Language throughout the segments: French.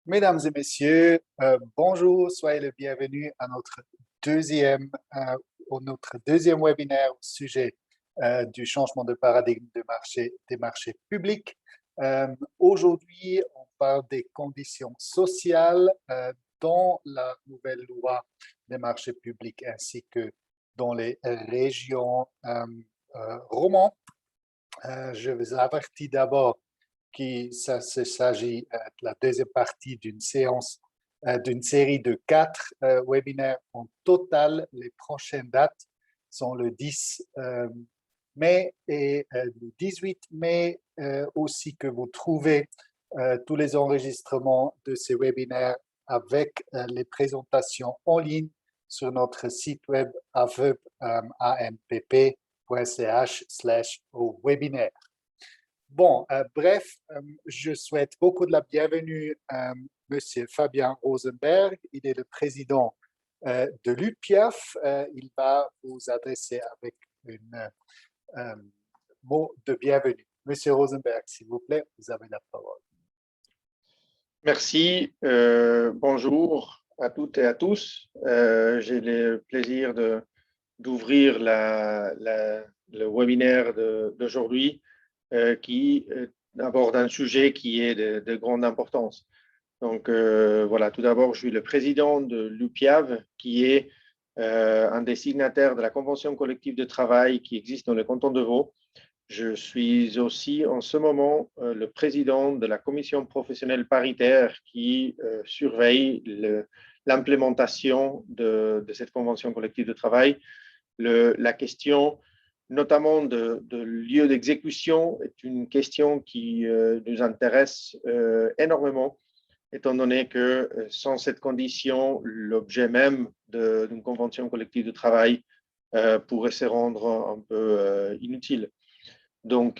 Mesdames et messieurs, bonjour, soyez le bienvenu à deuxième, euh, notre deuxième webinaire au sujet du changement de paradigme des marchés publics. Aujourd'hui, on parle des conditions sociales dans la nouvelle loi des marchés publics ainsi que dans les régions romandes. Je vous avertis d'abord qu'il s'agit de la deuxième partie d'une d'une série de 4 webinaires en total. Les prochaines dates sont le 10 mai et le 18 mai, aussi que vous trouvez tous les enregistrements de ces webinaires avec les présentations en ligne sur notre site web ampp.ch/webinaire. Bon, bref, je souhaite beaucoup de la bienvenue à Monsieur Fabien Rosenberg. Il est le président de l'UPIAF. Il va vous adresser avec un mot de bienvenue. Monsieur Rosenberg, s'il vous plaît, vous avez la parole. Merci. Bonjour à toutes et à tous. J'ai le plaisir d'ouvrir le webinaire d'aujourd'hui qui aborde un sujet qui est de grande importance. Donc, voilà, tout d'abord, je suis le président de l'UPIAV, qui est un des signataires de la Convention collective de travail qui existe dans le canton de Vaud. Je suis aussi en ce moment le président de la commission professionnelle paritaire qui surveille l'implémentation de cette convention collective de travail. La question notamment de lieu d'exécution est une question qui nous intéresse énormément, étant donné que sans cette condition, l'objet même d'une convention collective de travail pourrait se rendre un peu inutile. Donc,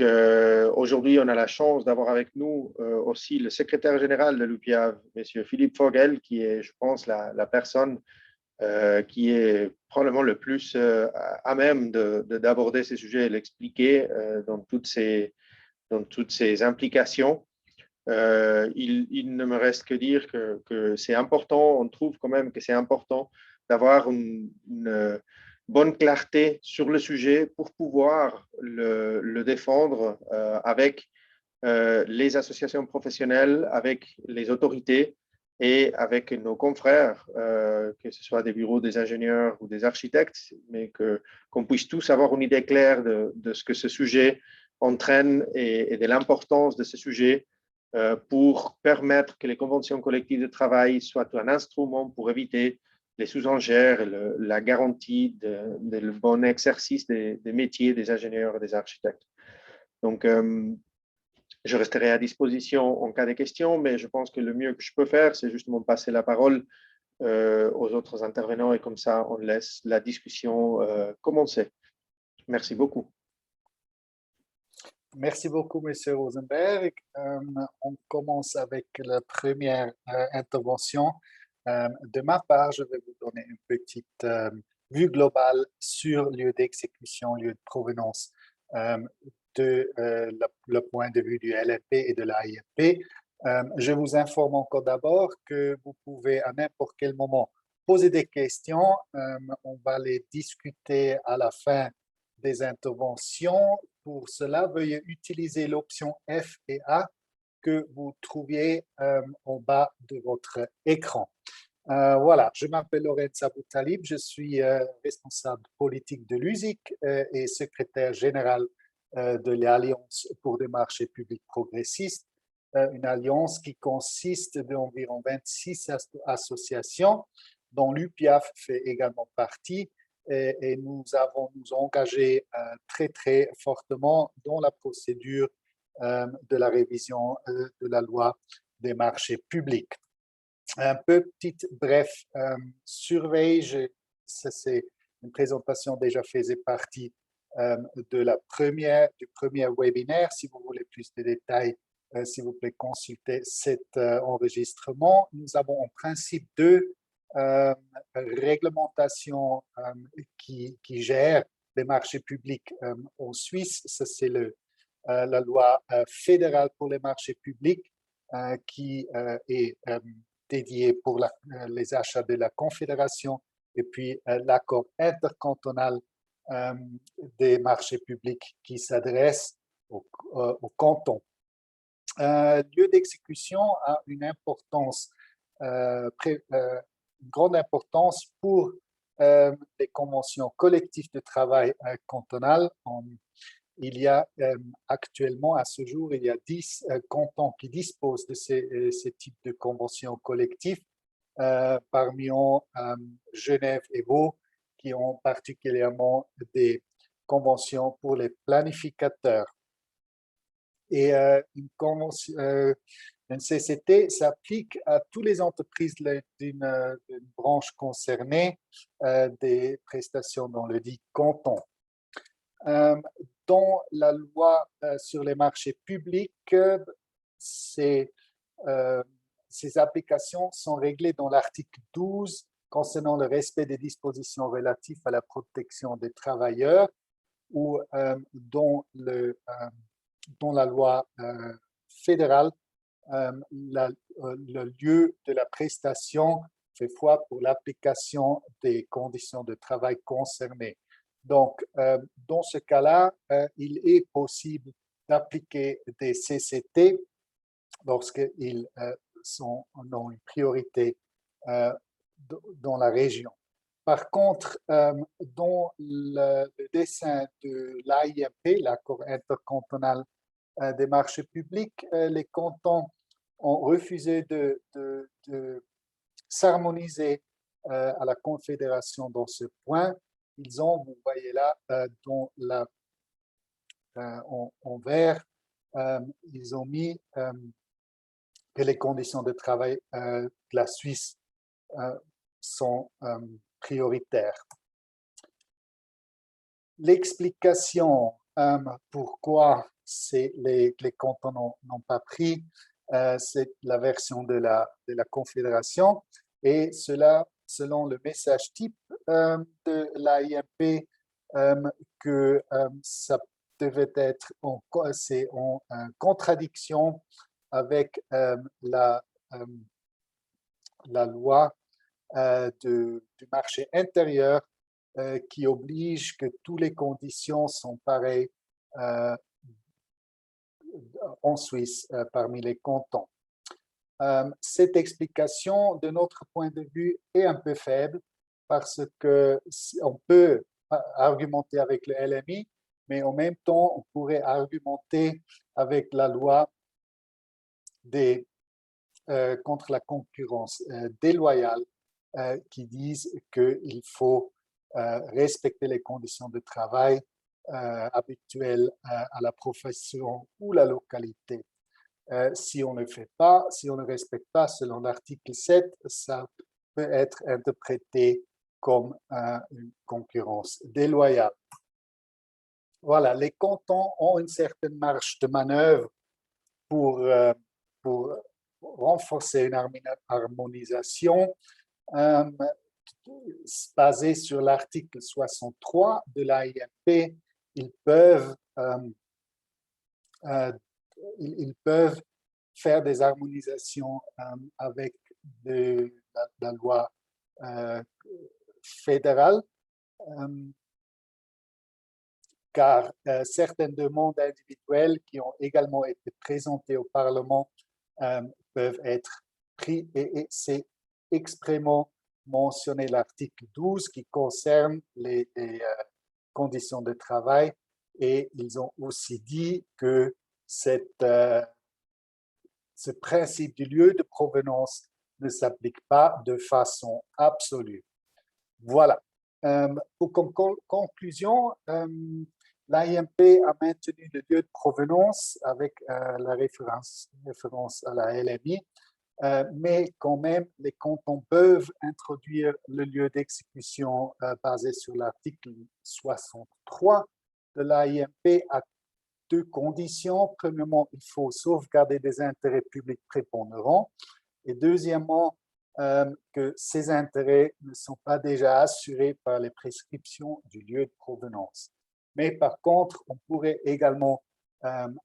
aujourd'hui, on a la chance d'avoir avec nous aussi le secrétaire général de l'UPIAV, M. Philippe Vogel, qui est, je pense, la personne qui est probablement le plus à même d'aborder ces sujets et l'expliquer dans toutes ces implications. Il ne me reste que dire que c'est important, on trouve quand même que c'est important d'avoir une bonne clarté sur le sujet pour pouvoir le défendre avec les associations professionnelles, avec les autorités et avec nos confrères, que ce soit des bureaux des ingénieurs ou des architectes, mais qu'on puisse tous avoir une idée claire de ce que ce sujet entraîne et de l'importance de ce sujet pour permettre que les conventions collectives de travail soient un instrument pour éviter les sous-enchères et la garantie de bon exercice des métiers des ingénieurs et des architectes. Donc, je resterai à disposition en cas de questions, mais je pense que le mieux que je peux faire, c'est justement passer la parole aux autres intervenants et comme ça, on laisse la discussion commencer. Merci beaucoup. Merci beaucoup, Monsieur Rosenberg. On commence avec la première intervention. De ma part, je vais vous donner une petite vue globale sur lieu d'exécution, lieu de provenance le point de vue du LFP et de l'AIFP. Je vous informe encore d'abord que vous pouvez à n'importe quel moment poser des questions. On va les discuter à la fin des interventions. Pour cela, veuillez utiliser l'option F et A que vous trouviez en bas de votre écran. Voilà, je m'appelle Lorenza Boutalib, je suis responsable politique de l'USIC et secrétaire général de l'Alliance pour des marchés publics progressistes, une alliance qui consiste d'environ 26 associations dont l'UPIAF fait également partie et nous avons nous engagés très fortement dans la procédure de la révision de la loi des marchés publics. Un petit bref surveille, c'est une présentation déjà faisait partie du premier webinaire. Si vous voulez plus de détails, s'il vous plaît, consultez cet enregistrement. Nous avons en principe deux réglementations qui gèrent les marchés publics en Suisse. Ça, c'est la loi fédérale pour les marchés publics qui est dédié pour les achats de la Confédération, et puis l'accord intercantonal des marchés publics qui s'adresse au canton. Lieu d'exécution a une importance, une grande importance pour les conventions collectives de travail cantonales. Il y a actuellement, à ce jour, il y a 10 cantons qui disposent de ces types de conventions collectives, parmi eux Genève et Vaud, qui ont particulièrement des conventions pour les planificateurs. Et une CCT s'applique à toutes les entreprises d'une branche concernée des prestations dans le dit canton. Dans la loi sur les marchés publics, ces applications sont réglées dans l'article 12 concernant le respect des dispositions relatives à la protection des travailleurs, ou dans la loi fédérale, le lieu de la prestation fait foi pour l'application des conditions de travail concernées. Donc, dans ce cas-là, il est possible d'appliquer des CCT lorsqu'ils ont une priorité dans la région. Par contre, dans le dessin de l'AIMP, l'accord intercantonal des marchés publics, les cantons ont refusé de s'harmoniser à la Confédération dans ce point. Ils ont, vous voyez là, en vert, ils ont mis que les conditions de travail de la Suisse sont prioritaires. L'explication pourquoi les cantons n'ont pas pris, c'est la version de la Confédération, et cela selon le message type de l'AIMP, que ça devait être en contradiction avec la loi du marché intérieur, qui oblige que toutes les conditions sont pareilles en Suisse parmi les cantons. Cette explication, de notre point de vue, est un peu faible, parce qu'on peut argumenter avec le LMI, mais en même temps, on pourrait argumenter avec la loi contre la concurrence déloyale, qui disent qu'il faut respecter les conditions de travail habituelles à la profession ou la localité. Si on ne fait pas, si on ne respecte pas, selon l'article 7, ça peut être interprété comme une concurrence déloyale. Voilà, les cantons ont une certaine marge de manœuvre pour renforcer une harmonisation basée sur l'article 63 de l'AIMP. Ils peuvent faire des harmonisations avec la loi fédérale, car certaines demandes individuelles qui ont également été présentées au Parlement peuvent être prises, et c'est expressément mentionné l'article 12 qui concerne les conditions de travail, et ils ont aussi dit que ce principe du lieu de provenance ne s'applique pas de façon absolue. Voilà. Comme conclusion, l'AIMP a maintenu le lieu de provenance avec la référence à la LMI, mais quand même, les cantons peuvent introduire le lieu d'exécution basé sur l'article 63 de l'AIMP à deux conditions. Premièrement, il faut sauvegarder des intérêts publics prépondérants, et deuxièmement, que ces intérêts ne sont pas déjà assurés par les prescriptions du lieu de provenance. Mais par contre, on pourrait également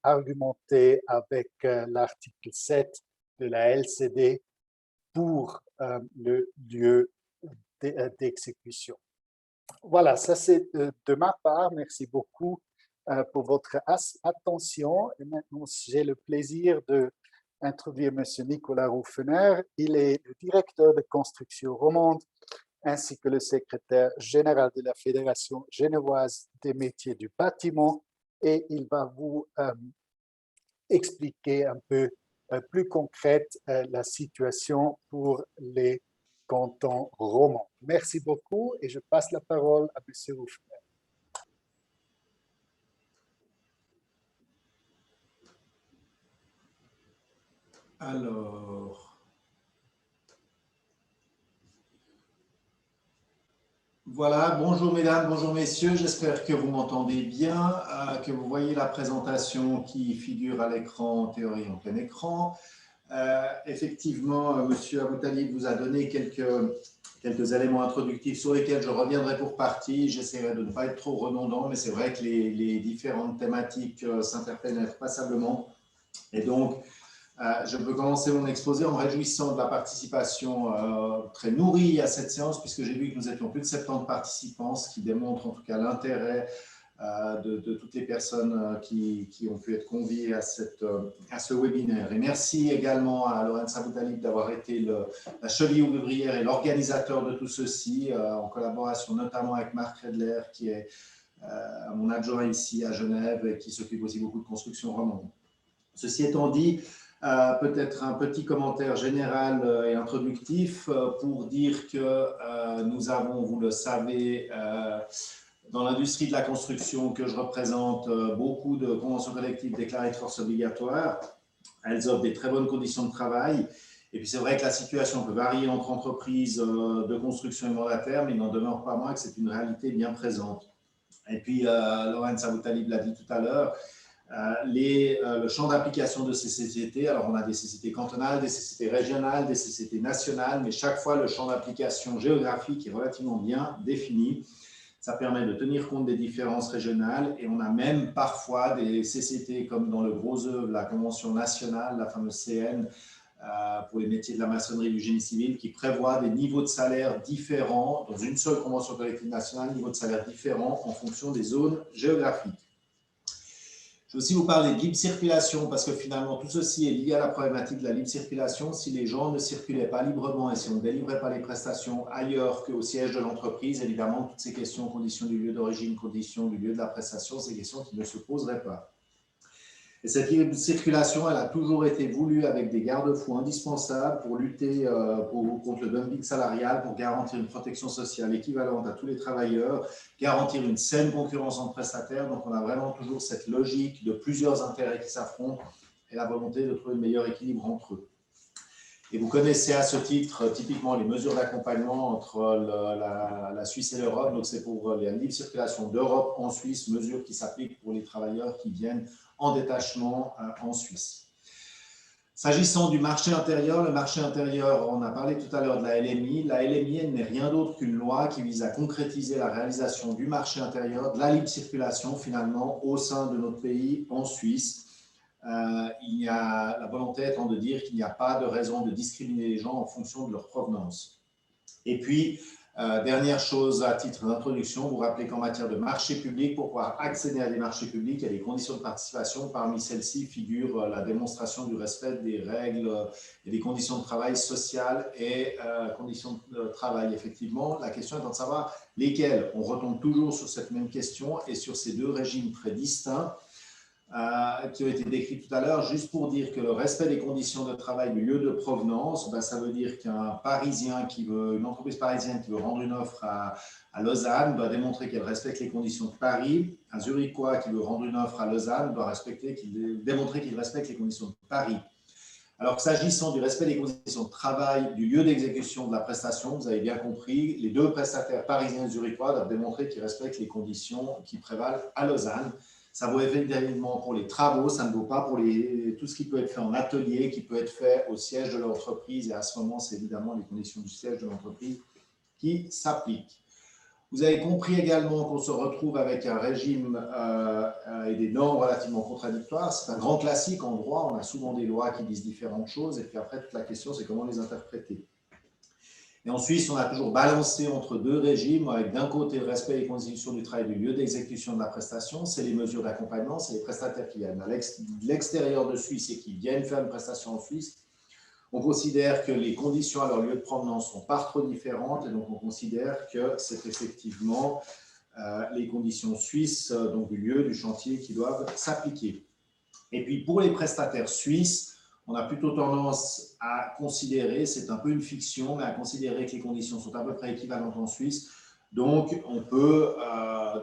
argumenter avec l'article 7 de la LCD pour le lieu d'exécution. Voilà, ça c'est de ma part. Merci beaucoup pour votre attention. Et maintenant, j'ai le plaisir d'introduire M. Nicolas Rufener. Il est le directeur de construction romande ainsi que le secrétaire général de la Fédération genevoise des métiers du bâtiment, et il va vous expliquer un peu plus concrète la situation pour les cantons romans. Merci beaucoup et je passe la parole à M. Rufener. Alors, voilà, bonjour mesdames, bonjour messieurs, j'espère que vous m'entendez bien, que vous voyez la présentation qui figure à l'écran, en théorie en plein écran. Effectivement, monsieur Aboutalib vous a donné quelques éléments introductifs sur lesquels je reviendrai pour partie. J'essaierai de ne pas être trop redondant, mais c'est vrai que les différentes thématiques s'interpellent passablement. Et donc, je peux commencer mon exposé en me réjouissant de la participation très nourrie à cette séance, puisque j'ai vu que nous étions plus de 70 participants, ce qui démontre en tout cas l'intérêt de toutes les personnes qui ont pu être conviées à ce webinaire. Et merci également à Lorenz Aboutalib d'avoir été la cheville ouvrière et l'organisateur de tout ceci, en collaboration notamment avec Marc Redler, qui est mon adjoint ici à Genève et qui s'occupe aussi beaucoup de construction romande. Ceci étant dit, peut-être un petit commentaire général et introductif pour dire que nous avons, vous le savez, dans l'industrie de la construction que je représente, beaucoup de conventions collectives déclarées de force obligatoire. Elles offrent des très bonnes conditions de travail. Et puis c'est vrai que la situation peut varier entre entreprises de construction et mandataires, mais il n'en demeure pas moins que c'est une réalité bien présente. Et puis, Lorenz Aboutalib l'a dit tout à l'heure, le champ d'application de ces sociétés, alors on a des sociétés cantonales, des sociétés régionales, des sociétés nationales, mais chaque fois le champ d'application géographique est relativement bien défini. Ça permet de tenir compte des différences régionales et on a même parfois des sociétés comme dans le gros œuvre, la Convention nationale, la fameuse CN, pour les métiers de la maçonnerie et du génie civil, qui prévoit des niveaux de salaire différents dans une seule convention collective nationale, niveaux de salaire différents en fonction des zones géographiques. Je vais aussi vous parler de libre circulation parce que finalement tout ceci est lié à la problématique de la libre circulation. Si les gens ne circulaient pas librement et si on ne délivrait pas les prestations ailleurs qu'au siège de l'entreprise, évidemment toutes ces questions, conditions du lieu d'origine, conditions du lieu de la prestation, c'est des questions qui ne se poseraient pas. Et cette libre circulation, elle a toujours été voulue avec des garde-fous indispensables pour lutter contre le dumping salarial, pour garantir une protection sociale équivalente à tous les travailleurs, garantir une saine concurrence entre prestataires. Donc, on a vraiment toujours cette logique de plusieurs intérêts qui s'affrontent et la volonté de trouver le meilleur équilibre entre eux. Et vous connaissez à ce titre typiquement les mesures d'accompagnement entre la Suisse et l'Europe. Donc, c'est pour la libre circulation d'Europe en Suisse, mesures qui s'appliquent pour les travailleurs qui viennent en détachement en Suisse. S'agissant du marché intérieur, le marché intérieur, on a parlé tout à l'heure de la LMI. La LMI, elle n'est rien d'autre qu'une loi qui vise à concrétiser la réalisation du marché intérieur, de la libre circulation finalement au sein de notre pays en Suisse. La volonté étant de dire qu'il n'y a pas de raison de discriminer les gens en fonction de leur provenance. Et puis, dernière chose à titre d'introduction, vous rappelez qu'en matière de marché public, pour pouvoir accéder à des marchés publics, il y a des conditions de participation. Parmi celles-ci figure la démonstration du respect des règles et des conditions de travail sociales et conditions de travail. Effectivement, la question étant de savoir lesquelles. On retombe toujours sur cette même question et sur ces deux régimes très distincts qui ont été décrits tout à l'heure, juste pour dire que le respect des conditions de travail du lieu de provenance, ça veut dire qu'un Parisien une entreprise parisienne qui veut rendre une offre à Lausanne doit démontrer qu'elle respecte les conditions de Paris. Un Zurichois qui veut rendre une offre à Lausanne doit démontrer qu'il respecte les conditions de Paris. Alors, s'agissant du respect des conditions de travail du lieu d'exécution de la prestation, vous avez bien compris, les deux prestataires parisiens et zurichois doivent démontrer qu'ils respectent les conditions qui prévalent à Lausanne. Ça vaut évidemment pour les travaux, ça ne vaut pas pour tout ce qui peut être fait en atelier, qui peut être fait au siège de l'entreprise. Et à ce moment, c'est évidemment les conditions du siège de l'entreprise qui s'appliquent. Vous avez compris également qu'on se retrouve avec un régime et des normes relativement contradictoires. C'est un grand classique en droit. On a souvent des lois qui disent différentes choses. Et puis après, toute la question, c'est comment les interpréter. Et en Suisse, on a toujours balancé entre deux régimes, avec d'un côté le respect des conditions du travail du lieu d'exécution de la prestation, c'est les mesures d'accompagnement, c'est les prestataires qui viennent de l'extérieur de Suisse et qui viennent faire une prestation en Suisse. On considère que les conditions à leur lieu de provenance ne sont pas trop différentes, et donc on considère que c'est effectivement les conditions suisses, donc du lieu, du chantier, qui doivent s'appliquer. Et puis pour les prestataires suisses, on a plutôt tendance à considérer, c'est un peu une fiction, mais à considérer que les conditions sont à peu près équivalentes en Suisse. Donc, on peut,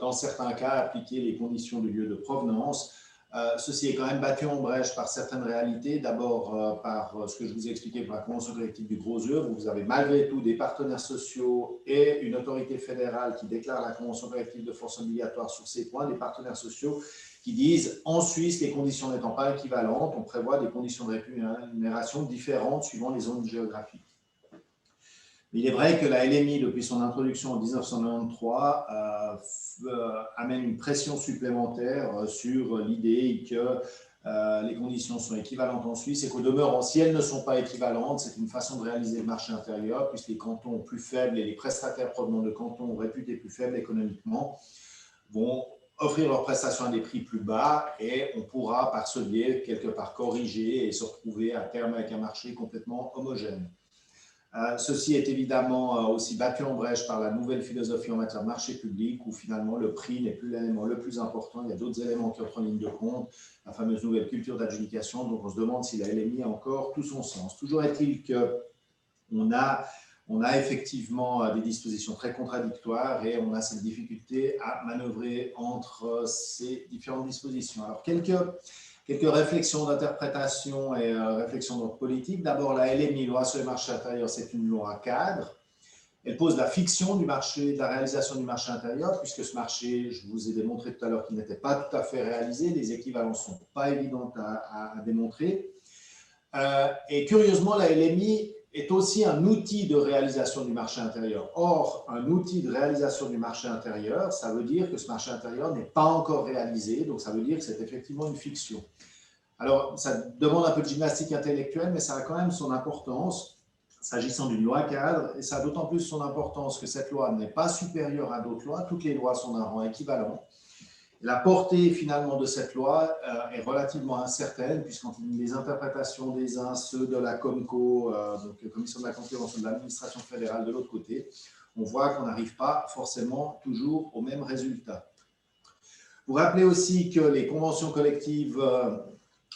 dans certains cas, appliquer les conditions du lieu de provenance. Ceci est quand même battu en brèche par certaines réalités. D'abord, par ce que je vous ai expliqué pour la Convention collective du gros œuvre, où vous avez malgré tout des partenaires sociaux et une autorité fédérale qui déclare la Convention collective de force obligatoire sur ces points, des partenaires sociaux qui disent en Suisse, les conditions n'étant pas équivalentes, on prévoit des conditions de rémunération différentes suivant les zones géographiques. Il est vrai que la LMI, depuis son introduction en 1993, amène une pression supplémentaire sur l'idée que les conditions sont équivalentes en Suisse et qu'au demeurant, si elles ne sont pas équivalentes, c'est une façon de réaliser le marché intérieur, puisque les cantons plus faibles et les prestataires provenant de cantons réputés plus faibles économiquement vont offrir leurs prestations à des prix plus bas et on pourra par ce biais quelque part corriger et se retrouver à terme avec un marché complètement homogène. Ceci est évidemment aussi battu en brèche par la nouvelle philosophie en matière de marché public où finalement le prix n'est plus l'élément le plus important, il y a d'autres éléments qui entrent en ligne de compte, la fameuse nouvelle culture d'adjudication, donc on se demande si la LMI a encore tout son sens. Toujours est-il qu'on a effectivement des dispositions très contradictoires et on a cette difficulté à manœuvrer entre ces différentes dispositions. Alors, quelques réflexions d'interprétation et réflexions d'ordre politique. D'abord, la LMI, loi sur les marchés intérieurs, c'est une loi cadre. Elle pose la fiction du marché, de la réalisation du marché intérieur, puisque ce marché, je vous ai démontré tout à l'heure qu'il n'était pas tout à fait réalisé, les équivalences ne sont pas évidentes à démontrer. Et curieusement, la LMI est aussi un outil de réalisation du marché intérieur. Or, un outil de réalisation du marché intérieur, ça veut dire que ce marché intérieur n'est pas encore réalisé, donc ça veut dire que c'est effectivement une fiction. Alors, ça demande un peu de gymnastique intellectuelle, mais ça a quand même son importance s'agissant d'une loi cadre, et ça a d'autant plus son importance que cette loi n'est pas supérieure à d'autres lois, toutes les lois sont d'un rang équivalent. La portée finalement de cette loi est relativement incertaine, puisqu'entre les interprétations des uns, ceux de la COMCO, donc la Commission de la concurrence de l'administration fédérale de l'autre côté, on voit qu'on n'arrive pas forcément toujours au même résultat. Vous rappelez aussi que les conventions collectives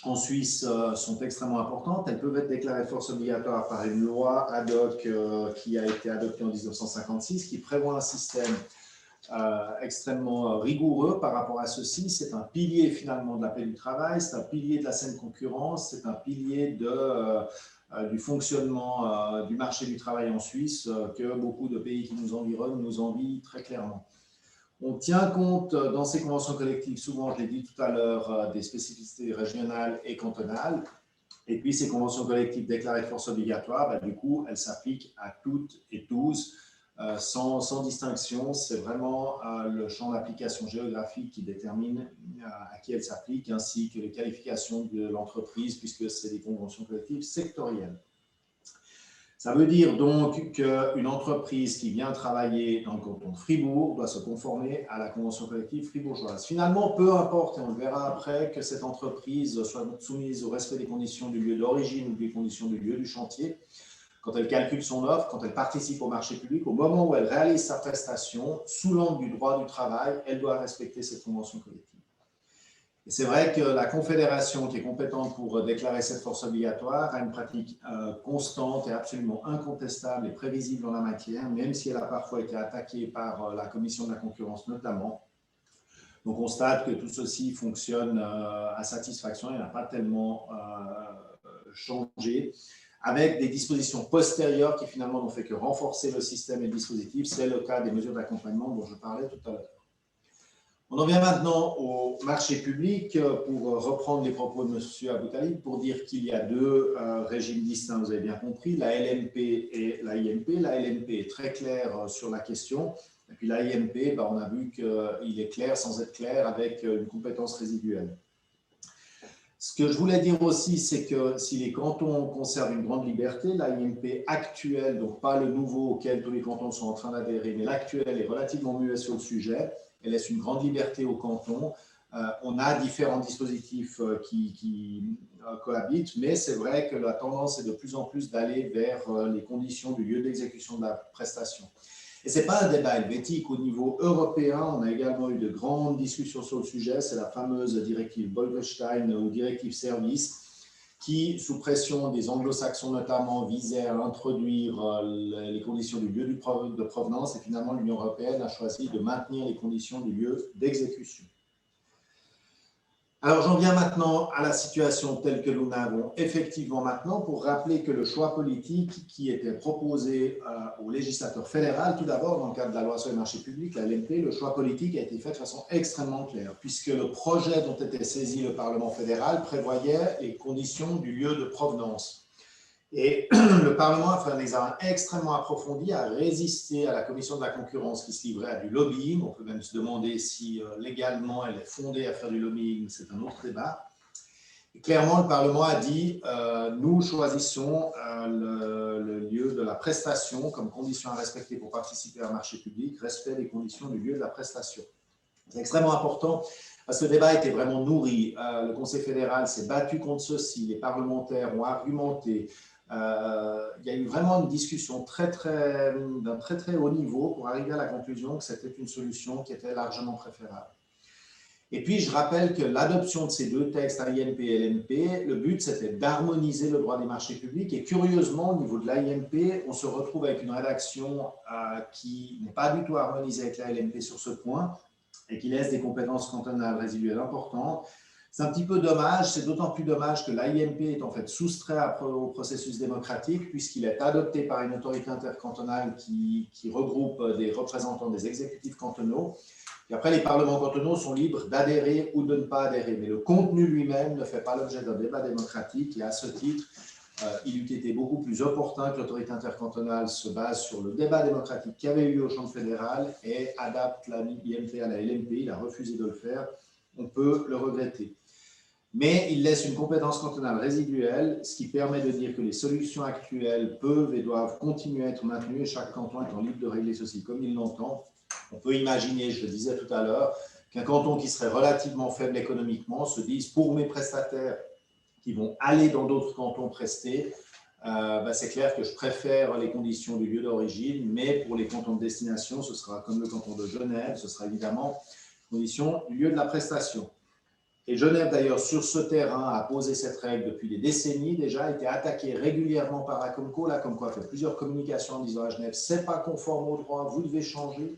en Suisse sont extrêmement importantes. Elles peuvent être déclarées de force obligatoire par une loi ad hoc qui a été adoptée en 1956, qui prévoit un système extrêmement rigoureux par rapport à ceci. C'est un pilier finalement de la paix du travail, c'est un pilier de la saine concurrence, c'est un pilier du fonctionnement du marché du travail en Suisse que beaucoup de pays qui nous environnent nous envient très clairement. On tient compte dans ces conventions collectives, souvent je l'ai dit tout à l'heure, des spécificités régionales et cantonales. Et puis ces conventions collectives déclarées de force obligatoire, du coup, elles s'appliquent à toutes et tous, sans distinction. C'est vraiment le champ d'application géographique qui détermine à qui elles s'appliquent, ainsi que les qualifications de l'entreprise, puisque c'est des conventions collectives sectorielles. Ça veut dire donc qu'une entreprise qui vient travailler dans le canton de Fribourg doit se conformer à la convention collective fribourgeoise. Finalement, peu importe, et on le verra après, que cette entreprise soit soumise au respect des conditions du lieu d'origine ou des conditions du lieu du chantier, quand elle calcule son offre, quand elle participe au marché public, au moment où elle réalise sa prestation, sous l'angle du droit du travail, elle doit respecter cette convention collective. Et c'est vrai que la Confédération, qui est compétente pour déclarer cette force obligatoire, a une pratique constante et absolument incontestable et prévisible en la matière, même si elle a parfois été attaquée par la Commission de la concurrence notamment. On constate que tout ceci fonctionne à satisfaction et n'a pas tellement changé, avec des dispositions postérieures qui finalement n'ont fait que renforcer le système et le dispositif. C'est le cas des mesures d'accompagnement dont je parlais tout à l'heure. On en vient maintenant au marché public pour reprendre les propos de M. Aboutalib pour dire qu'il y a deux régimes distincts, vous avez bien compris, la LMP et la IMP. La LMP est très claire sur la question. Et puis l'AIMP, on a vu qu'il est clair sans être clair avec une compétence résiduelle. Ce que je voulais dire aussi, c'est que si les cantons conservent une grande liberté, l'AIMP actuelle, donc pas le nouveau auquel tous les cantons sont en train d'adhérer, mais l'actuel est relativement muet sur le sujet. Elle laisse une grande liberté aux cantons. On a différents dispositifs qui cohabitent, mais c'est vrai que la tendance est de plus en plus d'aller vers les conditions du lieu d'exécution de la prestation. Et ce n'est pas un débat helvétique. Au niveau européen, on a également eu de grandes discussions sur le sujet. C'est la fameuse directive Bolkestein ou directive service qui, sous pression des anglo-saxons notamment, visait à introduire les conditions du lieu de provenance. Et finalement, l'Union européenne a choisi de maintenir les conditions du lieu d'exécution. Alors, j'en viens maintenant à la situation telle que nous l'avons effectivement maintenant pour rappeler que le choix politique qui était proposé au législateur fédéral, tout d'abord dans le cadre de la loi sur les marchés publics, la LMP, le choix politique a été fait de façon extrêmement claire puisque le projet dont était saisi le Parlement fédéral prévoyait les conditions du lieu de provenance. Et le Parlement a fait un examen extrêmement approfondi, a résisté à la Commission de la concurrence qui se livrait à du lobbying. On peut même se demander si légalement elle est fondée à faire du lobbying, c'est un autre débat. Et clairement, le Parlement a dit nous choisissons le lieu de la prestation comme condition à respecter pour participer à un marché public, respect des conditions du lieu de la prestation. C'est extrêmement important. Parce que le débat était vraiment nourri. Le Conseil fédéral s'est battu contre ceci, les parlementaires ont argumenté. Il y a eu vraiment une discussion d'un très très haut niveau pour arriver à la conclusion que c'était une solution qui était largement préférable. Et puis, je rappelle que l'adoption de ces deux textes, AIMP et LMP, le but, c'était d'harmoniser le droit des marchés publics. Et curieusement, au niveau de l'AIMP, on se retrouve avec une rédaction qui n'est pas du tout harmonisée avec la LMP sur ce point et qui laisse des compétences cantonales résiduelles importantes. C'est un petit peu dommage, c'est d'autant plus dommage que l'AIMP est en fait soustrait au processus démocratique puisqu'il est adopté par une autorité intercantonale qui regroupe des représentants des exécutifs cantonaux. Et après, les parlements cantonaux sont libres d'adhérer ou de ne pas adhérer, mais le contenu lui-même ne fait pas l'objet d'un débat démocratique et à ce titre, il eût été beaucoup plus opportun que l'autorité intercantonale se base sur le débat démocratique qu'il y avait eu au champ fédéral et adapte l'IMP à la LMP. Il a refusé de le faire. On peut le regretter. Mais il laisse une compétence cantonale résiduelle, ce qui permet de dire que les solutions actuelles peuvent et doivent continuer à être maintenues et chaque canton étant libre de régler ceci comme il l'entend. On peut imaginer, je le disais tout à l'heure, qu'un canton qui serait relativement faible économiquement se dise pour mes prestataires qui vont aller dans d'autres cantons prestés, c'est clair que je préfère les conditions du lieu d'origine, mais pour les cantons de destination, ce sera comme le canton de Genève, ce sera évidemment conditions du lieu de la prestation. Et Genève, d'ailleurs, sur ce terrain, a posé cette règle depuis des décennies déjà, a été attaquée régulièrement par la Comco. La Comco a fait plusieurs communications en disant à Genève, c'est pas conforme au droit, vous devez changer.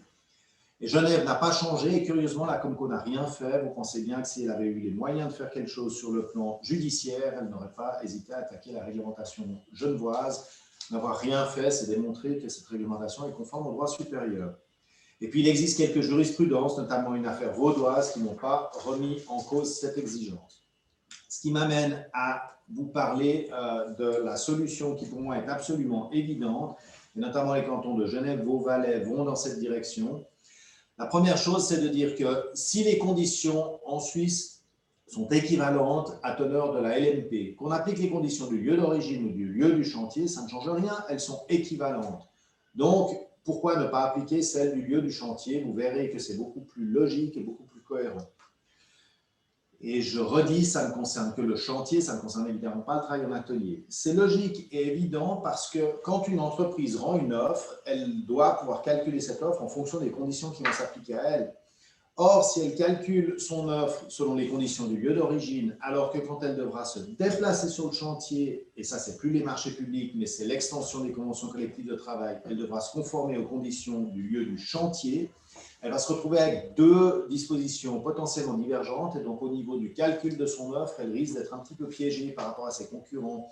Et Genève n'a pas changé et curieusement, la Comco n'a rien fait. Vous pensez bien que si elle avait eu les moyens de faire quelque chose sur le plan judiciaire, elle n'aurait pas hésité à attaquer la réglementation genevoise. N'avoir rien fait, c'est démontrer que cette réglementation est conforme au droit supérieur. Et puis, il existe quelques jurisprudences, notamment une affaire vaudoise, qui n'ont pas remis en cause cette exigence. Ce qui m'amène à vous parler de la solution qui, pour moi, est absolument évidente, et notamment les cantons de Genève, Vaud, Valais vont dans cette direction. La première chose, c'est de dire que si les conditions en Suisse sont équivalentes à teneur de la LMP, qu'on applique les conditions du lieu d'origine ou du lieu du chantier, ça ne change rien, elles sont équivalentes. Donc, pourquoi ne pas appliquer celle du lieu du chantier? Vous verrez que c'est beaucoup plus logique et beaucoup plus cohérent. Et je redis, ça ne concerne que le chantier, ça ne concerne évidemment pas le travail en atelier. C'est logique et évident parce que quand une entreprise rend une offre, elle doit pouvoir calculer cette offre en fonction des conditions qui vont s'appliquer à elle. Or, si elle calcule son offre selon les conditions du lieu d'origine, alors que quand elle devra se déplacer sur le chantier, et ça, c'est plus les marchés publics, mais c'est l'extension des conventions collectives de travail, elle devra se conformer aux conditions du lieu du chantier, elle va se retrouver avec deux dispositions potentiellement divergentes, et donc au niveau du calcul de son offre, elle risque d'être un petit peu piégée par rapport à ses concurrents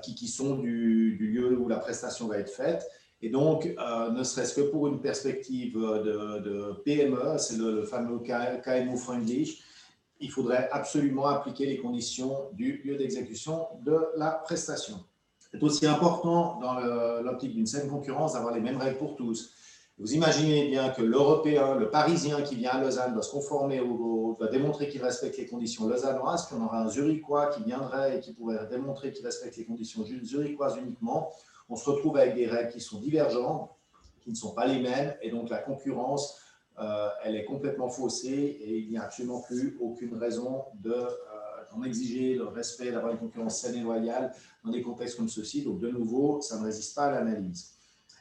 qui sont du lieu où la prestation va être faite. Et donc, ne serait-ce que pour une perspective de PME, c'est le fameux KMU Freundlich, il faudrait absolument appliquer les conditions du lieu d'exécution de la prestation. C'est aussi important dans l'optique d'une saine concurrence d'avoir les mêmes règles pour tous. Vous imaginez bien que l'Européen, le Parisien qui vient à Lausanne doit se conformer, doit démontrer qu'il respecte les conditions lausannoises, puis on aura un Zurichois qui viendrait et qui pourrait démontrer qu'il respecte les conditions zurichoises uniquement. On se retrouve avec des règles qui sont divergentes, qui ne sont pas les mêmes, et donc la concurrence, elle est complètement faussée et il n'y a absolument plus aucune raison d'en exiger le respect, d'avoir une concurrence saine et loyale dans des contextes comme ceux-ci. Donc de nouveau, ça ne résiste pas à l'analyse.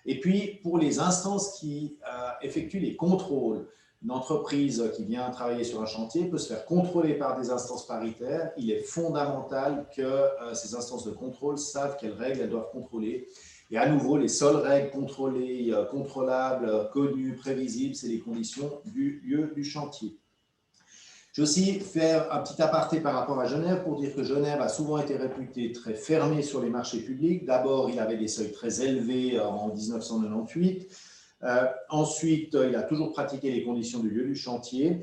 Et puis, pour les instances qui effectuent les contrôles, une entreprise qui vient travailler sur un chantier peut se faire contrôler par des instances paritaires. Il est fondamental que ces instances de contrôle savent quelles règles elles doivent contrôler. Et à nouveau, les seules règles contrôlées, contrôlables, connues, prévisibles, c'est les conditions du lieu du chantier. Je vais aussi faire un petit aparté par rapport à Genève pour dire que Genève a souvent été réputée très fermée sur les marchés publics. D'abord, il avait des seuils très élevés en 1998. Ensuite, il a toujours pratiqué les conditions du lieu du chantier.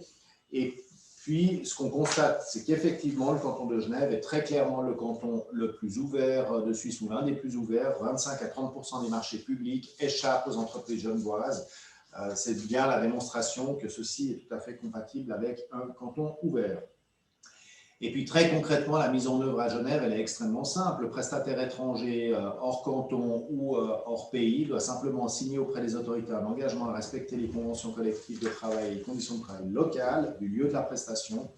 Et puis, ce qu'on constate, c'est qu'effectivement, le canton de Genève est très clairement le canton le plus ouvert de Suisse, ou l'un des plus ouverts. 25 à 30% des marchés publics échappent aux entreprises genevoises. C'est bien la démonstration que ceci est tout à fait compatible avec un canton ouvert. Et puis très concrètement, la mise en œuvre à Genève, elle est extrêmement simple. Le prestataire étranger hors canton ou hors pays doit simplement signer auprès des autorités un engagement à respecter les conventions collectives de travail et les conditions de travail locales du lieu de la prestation.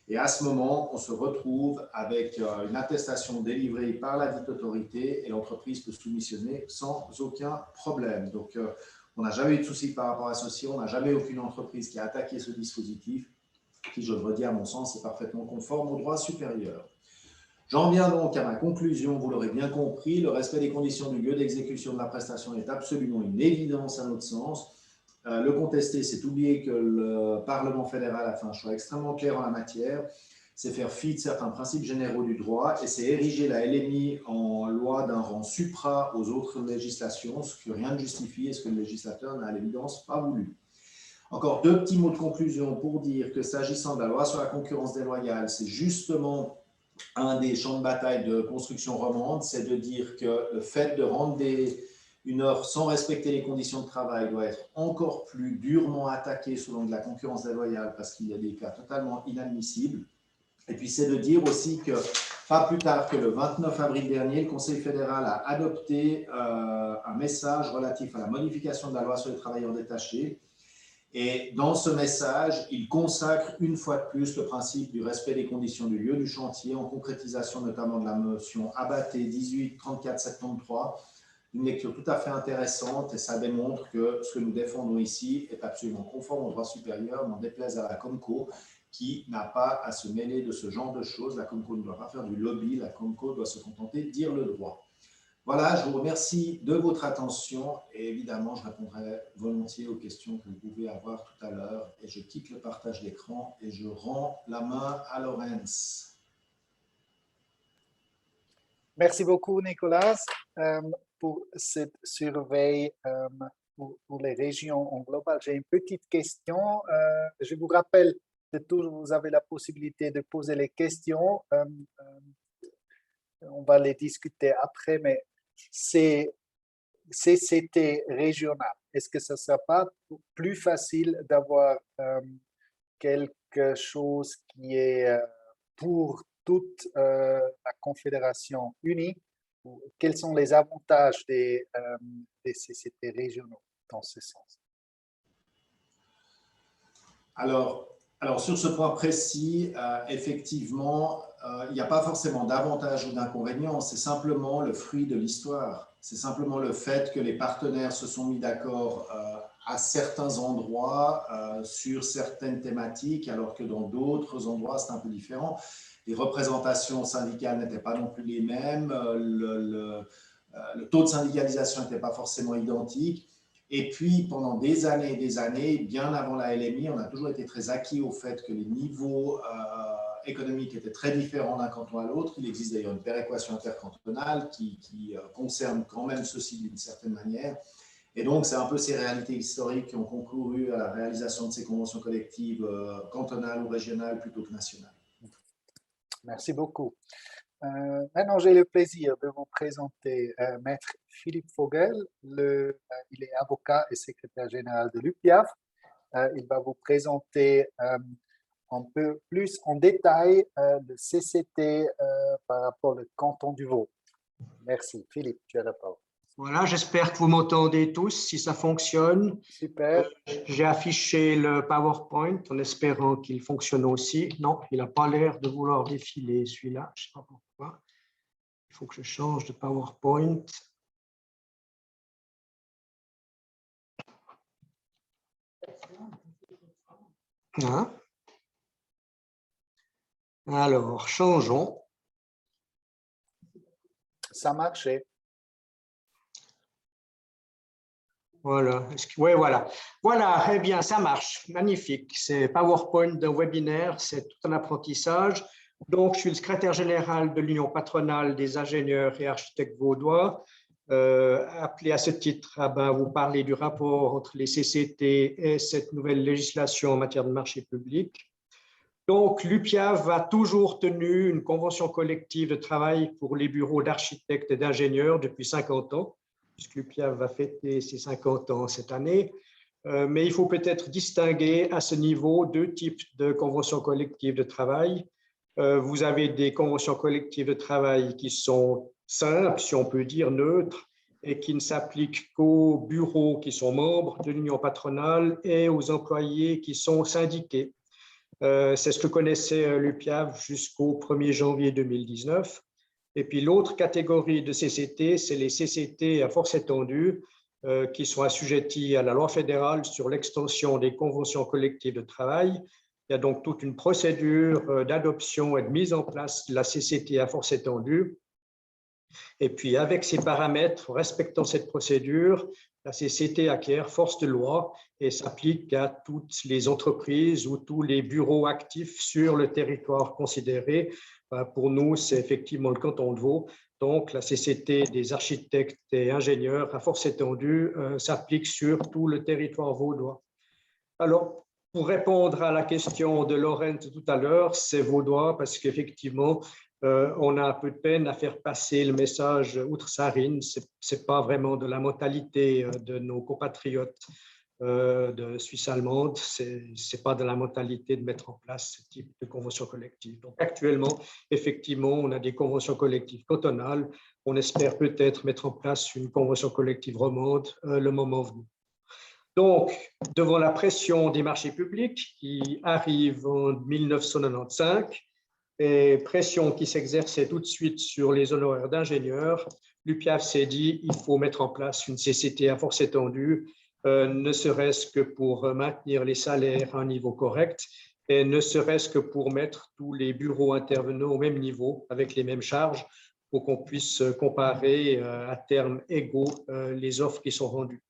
Et à ce moment, on se retrouve avec une attestation délivrée par la dite autorité et l'entreprise peut soumissionner sans aucun problème. Donc, on n'a jamais eu de souci par rapport à ceci, on n'a jamais aucune entreprise qui a attaqué ce dispositif, qui, je le redis à mon sens, est parfaitement conforme au droit supérieur. J'en viens donc à ma conclusion, vous l'aurez bien compris, le respect des conditions du lieu d'exécution de la prestation est absolument une évidence à notre sens. Le contester, c'est oublier que le Parlement fédéral a fait un choix extrêmement clair en la matière, c'est faire fi de certains principes généraux du droit et c'est ériger la LMI en loi d'un rang supra aux autres législations, ce que rien ne justifie et ce que le législateur n'a à l'évidence pas voulu. Encore deux petits mots de conclusion pour dire que s'agissant de la loi sur la concurrence déloyale, c'est justement un des champs de bataille de construction romande, c'est de dire que le fait de rendre une offre sans respecter les conditions de travail doit être encore plus durement attaqué selon de la concurrence déloyale parce qu'il y a des cas totalement inadmissibles. Et puis, c'est de dire aussi que, pas plus tard que le 29 avril dernier, le Conseil fédéral a adopté un message relatif à la modification de la loi sur les travailleurs détachés. Et dans ce message, il consacre une fois de plus le principe du respect des conditions du lieu du chantier, en concrétisation notamment de la motion ABAT 18 34 73, une lecture tout à fait intéressante et ça démontre que ce que nous défendons ici est absolument conforme au droit supérieur, n'en déplaise à la Comco, qui n'a pas à se mêler de ce genre de choses. La Comco ne doit pas faire du lobby, la Comco doit se contenter de dire le droit. Voilà, je vous remercie de votre attention et évidemment, je répondrai volontiers aux questions que vous pouvez avoir tout à l'heure. Et je quitte le partage d'écran et je rends la main à Laurence. Merci beaucoup, Nicolas, pour cette surveille pour les régions en global. J'ai une petite question. Je vous rappelle que toujours vous avez la possibilité de poser les questions. On va les discuter après, mais c'était régional. Est-ce que ça ne sera pas plus facile d'avoir quelque chose qui est pour toute la Confédération unie? Quels sont les avantages des CCT régionaux dans ce sens? Alors, sur ce point précis, effectivement, il n'y a pas forcément d'avantages ou d'inconvénients, c'est simplement le fruit de l'histoire. C'est simplement le fait que les partenaires se sont mis d'accord à certains endroits sur certaines thématiques, alors que dans d'autres endroits, c'est un peu différent. Les représentations syndicales n'étaient pas non plus les mêmes, le taux de syndicalisation n'était pas forcément identique. Et puis, pendant des années, bien avant la LMI, on a toujours été très acquis au fait que les niveaux économiques étaient très différents d'un canton à l'autre. Il existe d'ailleurs une péréquation intercantonale qui concerne quand même ceci d'une certaine manière. Et donc, c'est un peu ces réalités historiques qui ont concouru à la réalisation de ces conventions collectives cantonales ou régionales plutôt que nationales. Merci beaucoup. Maintenant, j'ai le plaisir de vous présenter Maître Philippe Vogel. Il est avocat et secrétaire général de l'UPIAF. Il va vous présenter un peu plus en détail le CCT par rapport au canton du Vaud. Merci. Philippe, tu as la parole. Voilà, j'espère que vous m'entendez tous, si ça fonctionne. Super. J'ai affiché le PowerPoint en espérant qu'il fonctionne aussi. Non, il n'a pas l'air de vouloir défiler celui-là. Je ne sais pas pourquoi. Il faut que je change de PowerPoint. Hein? Alors, changeons. Ça marchait. Voilà. Oui, voilà. Voilà, eh bien, ça marche. Magnifique. C'est PowerPoint d'un webinaire, c'est tout un apprentissage. Donc, je suis le secrétaire général de l'Union patronale des ingénieurs et architectes vaudois. Appelé à ce titre à vous parler du rapport entre les CCT et cette nouvelle législation en matière de marché public. Donc, l'UPIAF a toujours tenu une convention collective de travail pour les bureaux d'architectes et d'ingénieurs depuis 50 ans, puisque l'UPIAF va fêter ses 50 ans cette année. Mais il faut peut-être distinguer à ce niveau deux types de conventions collectives de travail. Vous avez des conventions collectives de travail qui sont simples, si on peut dire neutres, et qui ne s'appliquent qu'aux bureaux qui sont membres de l'union patronale et aux employés qui sont syndiqués. C'est ce que connaissait l'UPIAF jusqu'au 1er janvier 2019. Et puis l'autre catégorie de CCT, c'est les CCT à force étendue qui sont assujettis à la loi fédérale sur l'extension des conventions collectives de travail. Il y a donc toute une procédure d'adoption et de mise en place de la CCT à force étendue. Et puis, avec ces paramètres, respectant cette procédure, la CCT acquiert force de loi et s'applique à toutes les entreprises ou tous les bureaux actifs sur le territoire considéré. Pour nous, c'est effectivement le canton de Vaud. Donc, la CCT des architectes et ingénieurs à force étendue s'applique sur tout le territoire vaudois. Alors, pour répondre à la question de Laurent tout à l'heure, c'est vaudois parce qu'effectivement, on a un peu de peine à faire passer le message outre-Sarine. Ce n'est pas vraiment de la mentalité de nos compatriotes de Suisse allemande. Ce n'est pas de la mentalité de mettre en place ce type de convention collective. Donc actuellement, effectivement, on a des conventions collectives cantonales. On espère peut-être mettre en place une convention collective romande le moment venu. Donc, devant la pression des marchés publics qui arrive en 1995, et pression qui s'exerçait tout de suite sur les honoraires d'ingénieurs, l'UPIAF s'est dit il faut mettre en place une CCT à force étendue, ne serait-ce que pour maintenir les salaires à un niveau correct et ne serait-ce que pour mettre tous les bureaux intervenants au même niveau avec les mêmes charges pour qu'on puisse comparer à termes égaux les offres qui sont rendues.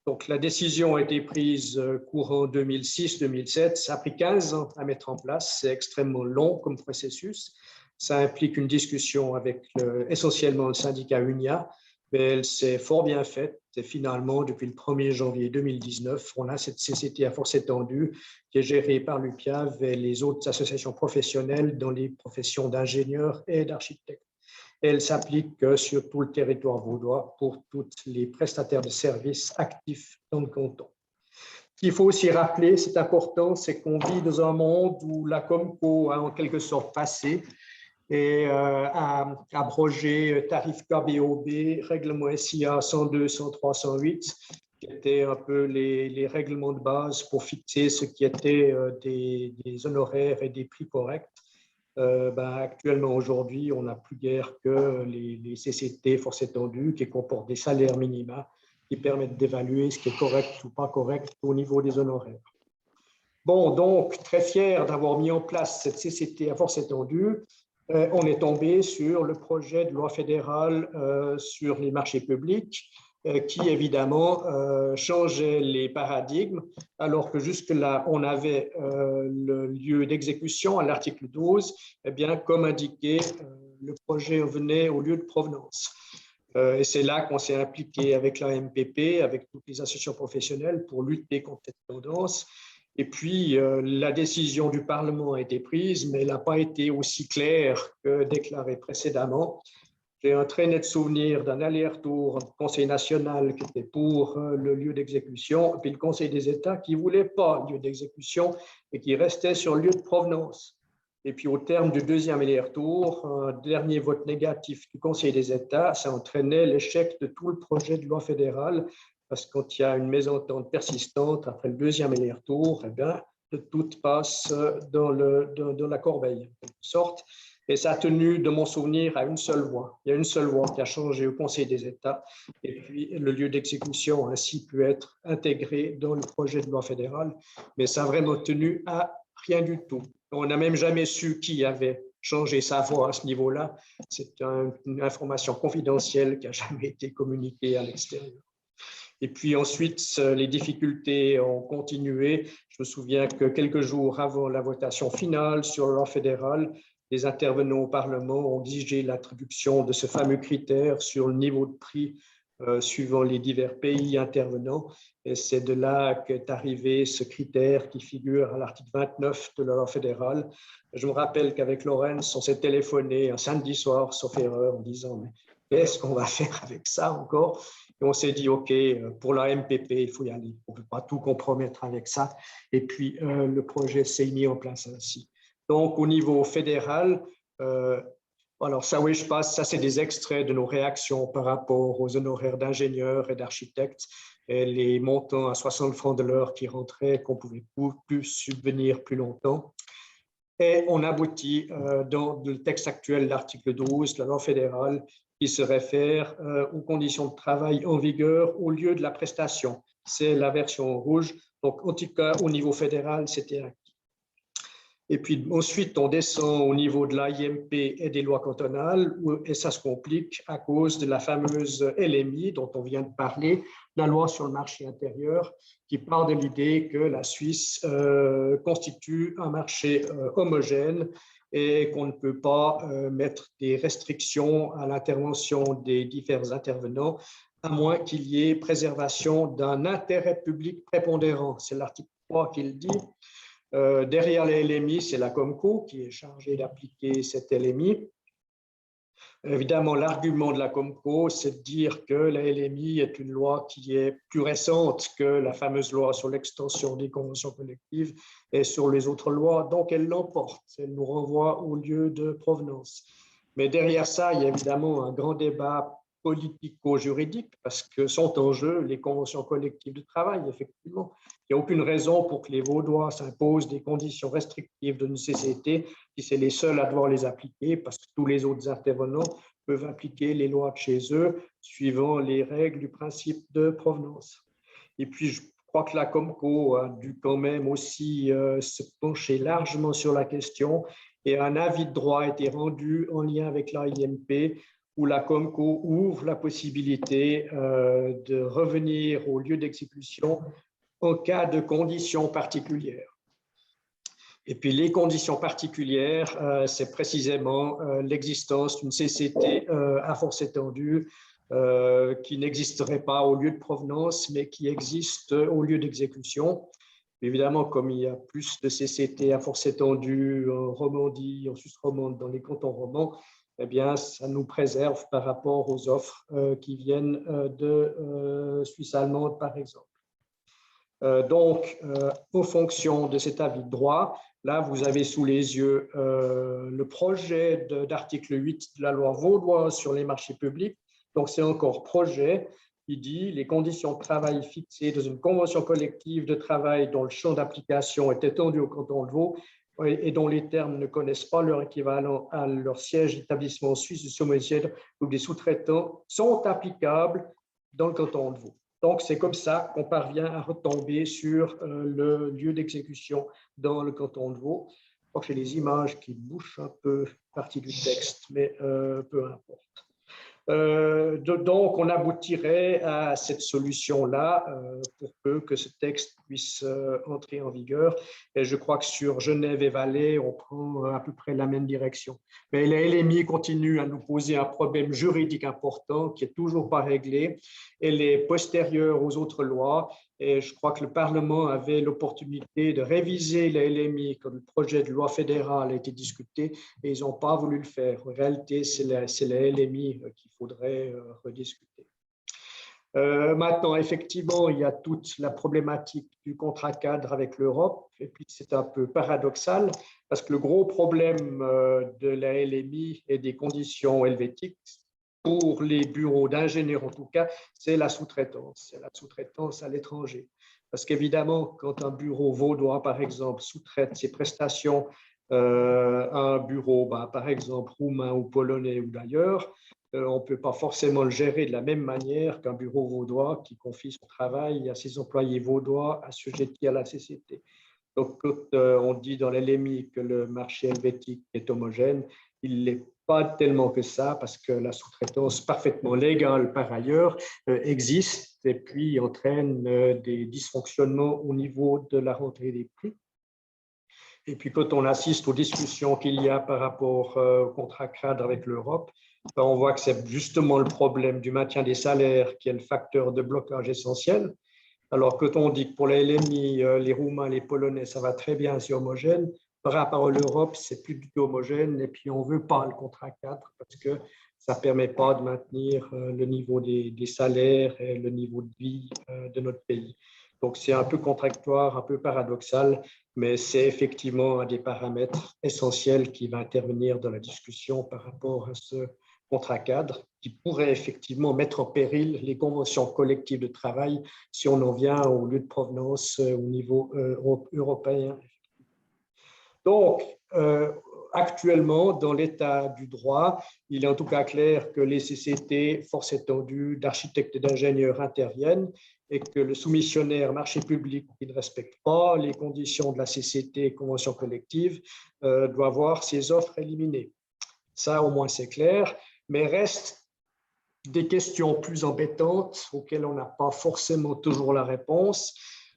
Donc, la décision a été prise courant 2006-2007. Ça a pris 15 ans à mettre en place. C'est extrêmement long comme processus. Ça implique une discussion avec essentiellement le syndicat UNIA, mais elle s'est fort bien faite. Et finalement, depuis le 1er janvier 2019, on a cette CCT à force étendue qui est gérée par l'UPIAF et les autres associations professionnelles dans les professions d'ingénieurs et d'architectes. Elle s'applique sur tout le territoire vaudois pour tous les prestataires de services actifs dans le canton. Ce qu'il faut aussi rappeler, c'est important, c'est qu'on vit dans un monde où la Comco a en quelque sorte passé et a abrogé tarif KBOB, règlement SIA 102, 103, 108, qui étaient un peu les règlements de base pour fixer ce qui était des honoraires et des prix corrects. Actuellement, aujourd'hui, on n'a plus guère que les CCT force étendue qui comportent des salaires minima qui permettent d'évaluer ce qui est correct ou pas correct au niveau des honoraires. Bon, donc, très fier d'avoir mis en place cette CCT à force étendue, on est tombé sur le projet de loi fédérale sur les marchés publics qui, évidemment, changeait les paradigmes, alors que jusque-là, on avait le lieu d'exécution à l'article 12, eh bien, comme indiqué, le projet venait au lieu de provenance. Et c'est là qu'on s'est impliqué avec la MPP, avec toutes les associations professionnelles pour lutter contre cette tendance. Et puis, la décision du Parlement a été prise, mais elle n'a pas été aussi claire que déclaré précédemment. J'ai un très net souvenir d'un aller-retour au Conseil national qui était pour le lieu d'exécution, et puis le Conseil des États qui ne voulait pas lieu d'exécution et qui restait sur le lieu de provenance. Et puis, au terme du deuxième aller-retour, un dernier vote négatif du Conseil des États, ça entraînait l'échec de tout le projet de loi fédérale, parce que quand il y a une mésentente persistante après le deuxième aller-retour, eh bien, tout passe dans la corbeille, en quelque sorte. Et ça a tenu, de mon souvenir, à une seule voix. Il y a une seule voix qui a changé au Conseil des États. Et puis, le lieu d'exécution a ainsi pu être intégré dans le projet de loi fédérale. Mais ça a vraiment tenu à rien du tout. On n'a même jamais su qui avait changé sa voix à ce niveau-là. C'est une information confidentielle qui n'a jamais été communiquée à l'extérieur. Et puis ensuite, les difficultés ont continué. Je me souviens que quelques jours avant la votation finale sur la loi fédérale, les intervenants au Parlement ont exigé l'introduction de ce fameux critère sur le niveau de prix suivant les divers pays intervenants. Et c'est de là qu'est arrivé ce critère qui figure à l'article 29 de la loi fédérale. Je me rappelle qu'avec Laurence, on s'est téléphoné un samedi soir, sauf erreur, en disant « mais qu'est-ce qu'on va faire avec ça encore ?» Et on s'est dit, OK, pour la MPP, il faut y aller. On ne peut pas tout compromettre avec ça. Et puis, le projet s'est mis en place ainsi. Donc, au niveau fédéral, alors ça, oui, je passe, ça, c'est des extraits de nos réactions par rapport aux honoraires d'ingénieurs et d'architectes et les montants à 60 francs de l'heure qui rentraient, qu'on ne pouvait plus subvenir plus longtemps. Et on aboutit dans le texte actuel, l'article 12 de la loi fédérale, qui se réfère aux conditions de travail en vigueur au lieu de la prestation. C'est la version rouge. Donc, en tout cas, au niveau fédéral, c'était acquis. Et puis ensuite, on descend au niveau de l'AIMP et des lois cantonales, et ça se complique à cause de la fameuse LMI dont on vient de parler, la loi sur le marché intérieur, qui part de l'idée que la Suisse constitue un marché homogène et qu'on ne peut pas mettre des restrictions à l'intervention des divers intervenants, à moins qu'il y ait préservation d'un intérêt public prépondérant. C'est l'article 3 qui le dit. Derrière la LMI, c'est la Comco qui est chargée d'appliquer cette LMI. Évidemment, l'argument de la Comco, c'est de dire que la LMI est une loi qui est plus récente que la fameuse loi sur l'extension des conventions collectives et sur les autres lois, donc elle l'emporte, elle nous renvoie au lieu de provenance. Mais derrière ça, il y a évidemment un grand débat politico-juridique parce que sont en jeu les conventions collectives de travail, effectivement. Il n'y a aucune raison pour que les Vaudois s'imposent des conditions restrictives de une CCT si c'est les seuls à devoir les appliquer parce que tous les autres intervenants peuvent appliquer les lois de chez eux suivant les règles du principe de provenance. Et puis, je crois que la Comco a dû quand même aussi se pencher largement sur la question et un avis de droit a été rendu en lien avec l'AIMP où la Comco ouvre la possibilité de revenir au lieu d'exécution en cas de conditions particulières. Et puis les conditions particulières, c'est précisément l'existence d'une CCT à force étendue qui n'existerait pas au lieu de provenance, mais qui existe au lieu d'exécution. Évidemment, comme il y a plus de CCT à force étendue en Romandie, en Suisse romande, dans les cantons romans, eh bien, ça nous préserve par rapport aux offres qui viennent de Suisse allemande, par exemple. Donc, en fonction de cet avis de droit, là, vous avez sous les yeux le projet d'article 8 de la loi vaudoise sur les marchés publics. Donc, c'est encore projet qui dit les conditions de travail fixées dans une convention collective de travail dont le champ d'application est étendu au canton de Vaud et dont les termes ne connaissent pas leur équivalent à leur siège d'établissement suisse du sous-métier ou des sous-traitants sont applicables dans le canton de Vaud. Donc, c'est comme ça qu'on parvient à retomber sur le lieu d'exécution dans le canton de Vaud. Je crois que j'ai les images qui bougent un peu partie du texte, mais peu importe. Donc, on aboutirait à cette solution-là pour peu que ce texte puisse entrer en vigueur. Et je crois que sur Genève et Valais, on prend à peu près la même direction. Mais la LMI continue à nous poser un problème juridique important qui n'est toujours pas réglé. Elle est postérieure aux autres lois Et je crois que le Parlement avait l'opportunité de réviser la LMI quand le projet de loi fédérale a été discuté et ils n'ont pas voulu le faire. En réalité, c'est la LMI qu'il faudrait rediscuter. Maintenant, effectivement, il y a toute la problématique du contrat cadre avec l'Europe, et puis c'est un peu paradoxal, parce que le gros problème de la LMI et des conditions helvétiques, pour les bureaux d'ingénieurs en tout cas, c'est la sous-traitance. C'est la sous-traitance à l'étranger. Parce qu'évidemment, quand un bureau vaudois, par exemple, sous-traite ses prestations à un bureau, par exemple, roumain ou polonais ou d'ailleurs, on ne peut pas forcément le gérer de la même manière qu'un bureau vaudois qui confie son travail à ses employés vaudois assujettis à la CCT. Donc, quand on dit dans l'LMI que le marché helvétique est homogène, il n'est pas tellement que ça, parce que la sous-traitance parfaitement légale par ailleurs existe et puis entraîne des dysfonctionnements au niveau de la rentrée des prix. Et puis, quand on assiste aux discussions qu'il y a par rapport au contrat cadre avec l'Europe, on voit que c'est justement le problème du maintien des salaires qui est le facteur de blocage essentiel. Alors, quand on dit que pour les LMI, les Roumains, les Polonais, ça va très bien, c'est homogène, par rapport à l'Europe, c'est plus du tout homogène et puis on ne veut pas le contrat cadre parce que ça ne permet pas de maintenir le niveau des salaires et le niveau de vie de notre pays. Donc, c'est un peu contradictoire, un peu paradoxal, mais c'est effectivement un des paramètres essentiels qui va intervenir dans la discussion par rapport à ce contrat cadre qui pourrait effectivement mettre en péril les conventions collectives de travail si on en vient au lieu de provenance au niveau européen. Donc, actuellement, dans l'état du droit, il est en tout cas clair que les CCT, force étendue d'architectes et d'ingénieurs interviennent et que le soumissionnaire marché public qui ne respecte pas les conditions de la CCT, convention collective, doit voir ses offres éliminées. Ça, au moins, c'est clair, mais reste des questions plus embêtantes auxquelles on n'a pas forcément toujours la réponse.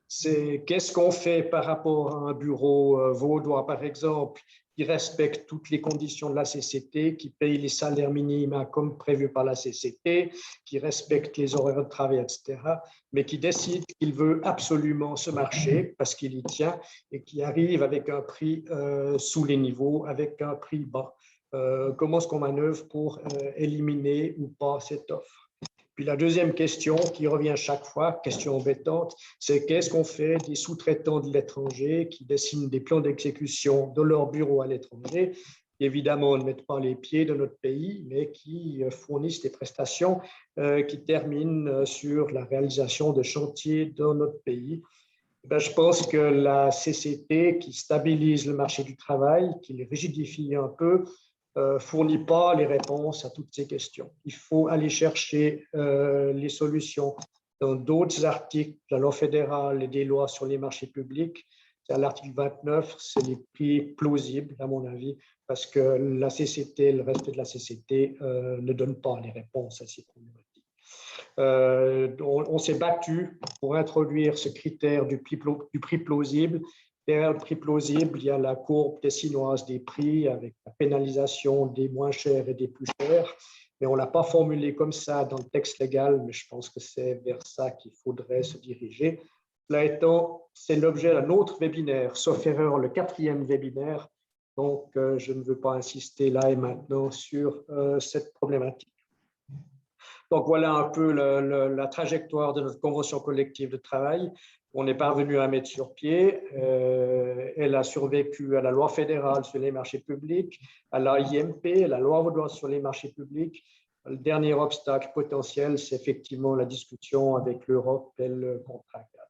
C'est qu'est-ce qu'on fait par rapport à un bureau vaudois, par exemple, qui respecte toutes les conditions de la CCT, qui paye les salaires minima comme prévu par la CCT, qui respecte les horaires de travail, etc., mais qui décide qu'il veut absolument ce marché parce qu'il y tient et qui arrive avec un prix sous les niveaux, avec un prix bas. Comment est-ce qu'on manœuvre pour éliminer ou pas cette offre? Puis la deuxième question qui revient chaque fois, question embêtante, c'est qu'est-ce qu'on fait des sous-traitants de l'étranger qui dessinent des plans d'exécution de leur bureau à l'étranger, qui évidemment ne mettent pas les pieds dans notre pays, mais qui fournissent des prestations qui terminent sur la réalisation de chantiers dans notre pays. Je pense que la CCT qui stabilise le marché du travail, qui le rigidifie un peu, fournit pas les réponses à toutes ces questions. Il faut aller chercher les solutions dans d'autres articles de la loi fédérale et des lois sur les marchés publics. À l'article 29, c'est les prix plausibles, à mon avis, parce que la CCT, le reste de la CCT ne donne pas les réponses à ces problématiques. On s'est battu pour introduire ce critère du prix plausible. Derrière le prix plausible, il y a la courbe tessinoise des prix avec la pénalisation des moins chers et des plus chers. Mais on ne l'a pas formulé comme ça dans le texte légal, mais je pense que c'est vers ça qu'il faudrait se diriger. Cela étant, c'est l'objet d'un autre webinaire, sauf erreur, le 4e webinaire. Donc, je ne veux pas insister là et maintenant sur cette problématique. Donc, voilà un peu la trajectoire de notre convention collective de travail. On est parvenu à mettre sur pied. Elle a survécu à la loi fédérale sur les marchés publics, à l'AIMP, la loi vaudoise sur les marchés publics. Le dernier obstacle potentiel, c'est effectivement la discussion avec l'Europe et le contrat cadre.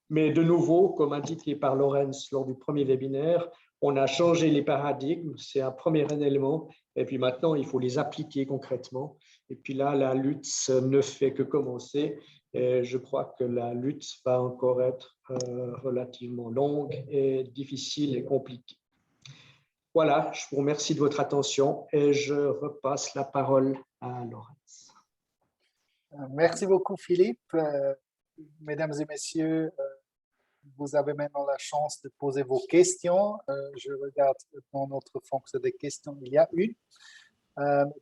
Mais de nouveau, comme indiqué par Laurence lors du premier webinaire, on a changé les paradigmes, c'est un premier élément, et puis maintenant, il faut les appliquer concrètement. Et puis là, la lutte ne fait que commencer. Et je crois que la lutte va encore être relativement longue et difficile et compliquée. Voilà, je vous remercie de votre attention et je repasse la parole à Laurence. Merci beaucoup, Philippe. Mesdames et messieurs, vous avez maintenant la chance de poser vos questions. Je regarde dans notre fonction des questions, il y a une.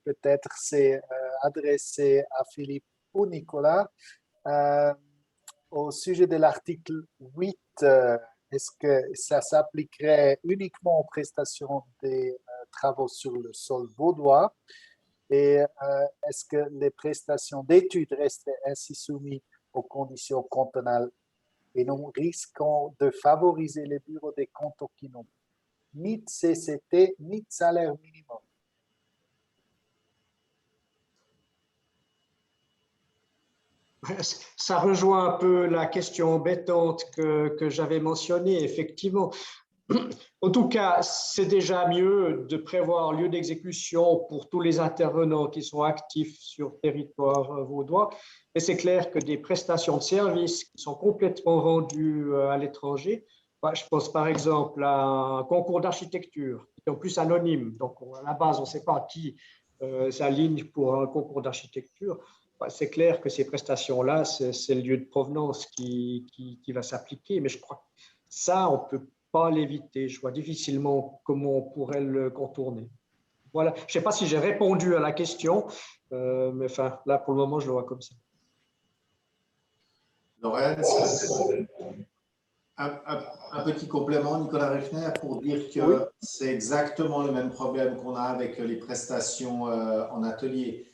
Peut-être c'est adressé à Philippe ou Nicolas. au sujet de l'article 8, est-ce que ça s'appliquerait uniquement aux prestations des travaux sur le sol vaudois? Et est-ce que les prestations d'études resteraient ainsi soumises aux conditions cantonales et nous risquons de favoriser les bureaux des cantons qui n'ont ni de CCT ni de salaire minimum? Ça rejoint un peu la question embêtante que j'avais mentionnée, effectivement. En tout cas, c'est déjà mieux de prévoir lieu d'exécution pour tous les intervenants qui sont actifs sur le territoire vaudois. Et c'est clair que des prestations de services qui sont complètement rendues à l'étranger, je pense par exemple à un concours d'architecture, qui est en plus anonyme. Donc, à la base, on ne sait pas qui s'aligne pour un concours d'architecture. C'est clair que ces prestations-là, c'est le lieu de provenance qui va s'appliquer. Mais je crois que ça, on peut pas l'éviter. Je vois difficilement comment on pourrait le contourner. Voilà. Je ne sais pas si j'ai répondu à la question, mais enfin, là, pour le moment, je le vois comme ça. Laurence, un petit complément, Nicolas Rechner, pour dire que Oui. c'est exactement le même problème qu'on a avec les prestations en atelier.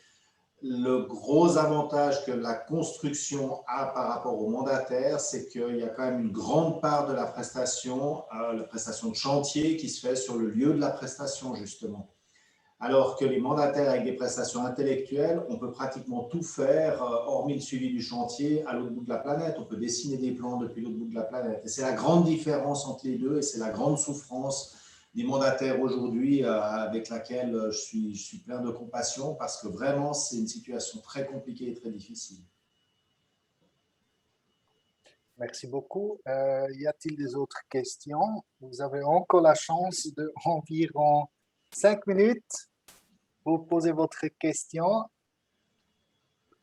Le gros avantage que la construction a par rapport au mandataire, c'est qu'il y a quand même une grande part de la prestation de chantier qui se fait sur le lieu de la prestation, justement. Alors que les mandataires avec des prestations intellectuelles, on peut pratiquement tout faire, hormis le suivi du chantier, à l'autre bout de la planète. On peut dessiner des plans depuis l'autre bout de la planète. Et c'est la grande différence entre les deux et c'est la grande souffrance des mandataires aujourd'hui avec laquelle je suis plein de compassion parce que vraiment, c'est une situation très compliquée et très difficile. Merci beaucoup. Y a-t-il des autres questions? Vous avez encore la chance de environ 5 minutes pour poser votre question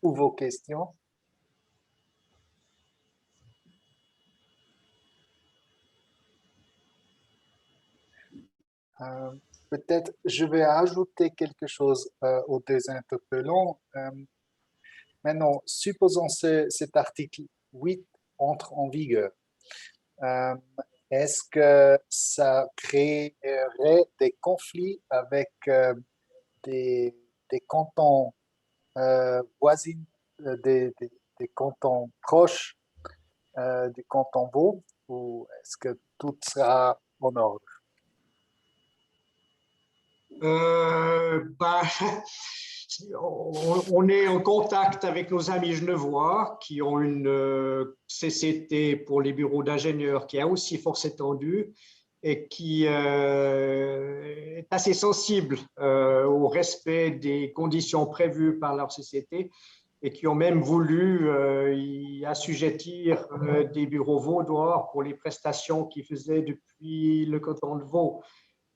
ou vos questions. Peut-être je vais ajouter quelque chose aux deux interpellants. Maintenant, supposons cet article 8 entre en vigueur. Est-ce que ça créerait des conflits avec des cantons voisins, des cantons proches du canton Vaud, ou est-ce que tout sera en ordre? On est en contact avec nos amis genevois qui ont une CCT pour les bureaux d'ingénieurs qui a aussi force étendue et qui est assez sensible au respect des conditions prévues par leur CCT et qui ont même voulu y assujettir des bureaux vaudois pour les prestations qu'ils faisaient depuis le canton de Vaud.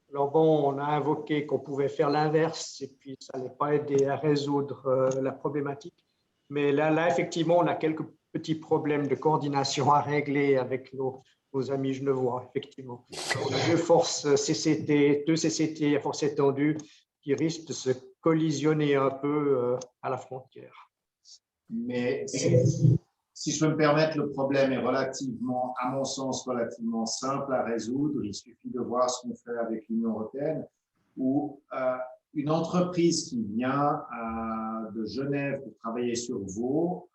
Alors bon, on a invoqué qu'on pouvait faire l'inverse et puis ça n'allait pas aider à résoudre la problématique. Mais là, effectivement, on a quelques petits problèmes de coordination à régler avec nos amis genevois, effectivement. On a deux CCT à force étendue qui risquent de se collisionner un peu à la frontière. Mais si je peux me permettre, le problème est relativement, à mon sens, relativement simple à résoudre. Il suffit de voir ce qu'on fait avec l'Union européenne, où une entreprise qui vient de Genève pour travailler sur Vaud,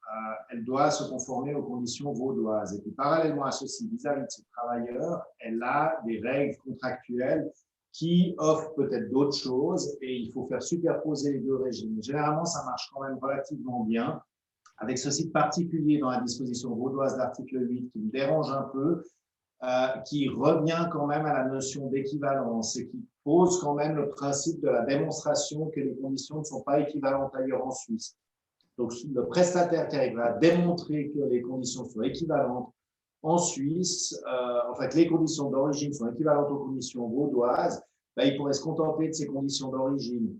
elle doit se conformer aux conditions vaudoises. Et puis, parallèlement à ceci, vis-à-vis de ses travailleurs, elle a des règles contractuelles qui offrent peut-être d'autres choses et il faut faire superposer les deux régimes. Généralement, ça marche quand même relativement bien. Avec ceci de particulier dans la disposition vaudoise d'article 8 qui me dérange un peu, qui revient quand même à la notion d'équivalence et qui pose quand même le principe de la démonstration que les conditions ne sont pas équivalentes ailleurs en Suisse. Donc, le prestataire qui arrive à démontrer que les conditions sont équivalentes en Suisse, en fait, les conditions d'origine sont équivalentes aux conditions vaudoises, ben, il pourrait se contenter de ces conditions d'origine,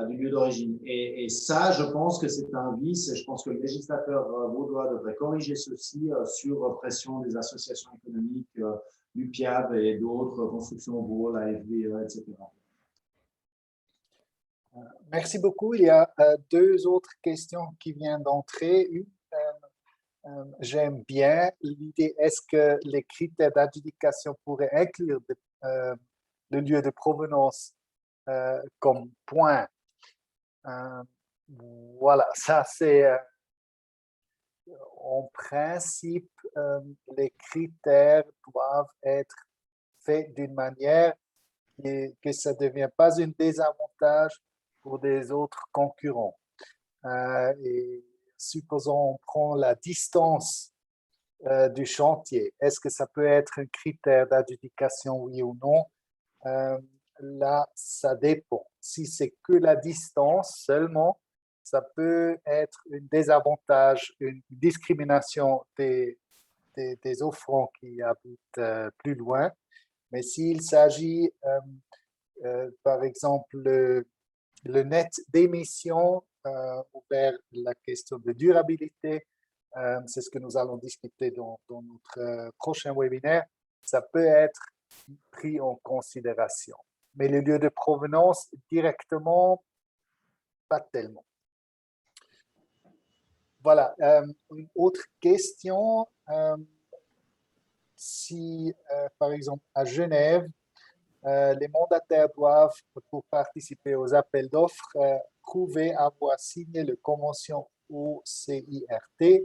du lieu d'origine. Et ça, je pense que c'est un vice et je pense que le législateur vaudois devrait corriger ceci sur pression des associations économiques, du PIAB et d'autres, Construction Vaud, la FVE, etc. Merci beaucoup. Il y a deux autres questions qui viennent d'entrer. Une j'aime bien l'idée, est-ce que les critères d'adjudication pourraient inclure le lieu de provenance comme point? Voilà, ça c'est en principe, les critères doivent être faits d'une manière que ça ne devient pas un désavantage pour des autres concurrents. Et supposons on prend la distance du chantier. Est-ce que ça peut être un critère d'adjudication, oui ou non? Là, ça dépend. Si c'est que la distance seulement, ça peut être un désavantage, une discrimination des offrants qui habitent plus loin. Mais s'il s'agit, par exemple, le net d'émissions vers la question de durabilité, c'est ce que nous allons discuter dans notre prochain webinaire, ça peut être pris en considération. Mais le lieu de provenance, directement, pas tellement. Voilà, une autre question. Si, par exemple, à Genève, les mandataires doivent, pour participer aux appels d'offres, prouver avoir signé la convention OCIRT.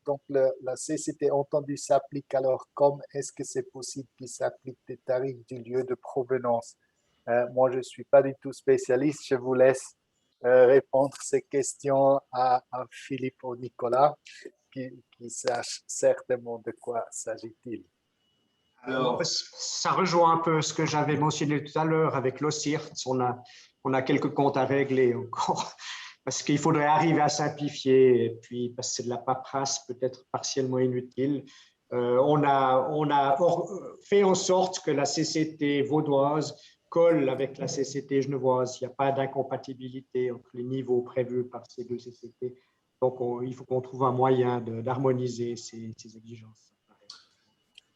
Donc, la CCT entendu s'applique alors comme est-ce que c'est possible qu'il s'applique des tarifs du lieu de provenance? Moi, je ne suis pas du tout spécialiste. Je vous laisse répondre ces questions à Philippe ou Nicolas qui sachent certainement de quoi s'agit-il. Alors, ça rejoint un peu ce que j'avais mentionné tout à l'heure avec l'OCIRT. On a quelques comptes à régler encore parce qu'il faudrait arriver à simplifier et puis parce que c'est de la paperasse peut-être partiellement inutile. On a fait en sorte que la CCT vaudoise colle avec la CCT genevoise. Il n'y a pas d'incompatibilité entre les niveaux prévus par ces deux CCT. Donc, il faut qu'on trouve un moyen d'harmoniser ces exigences.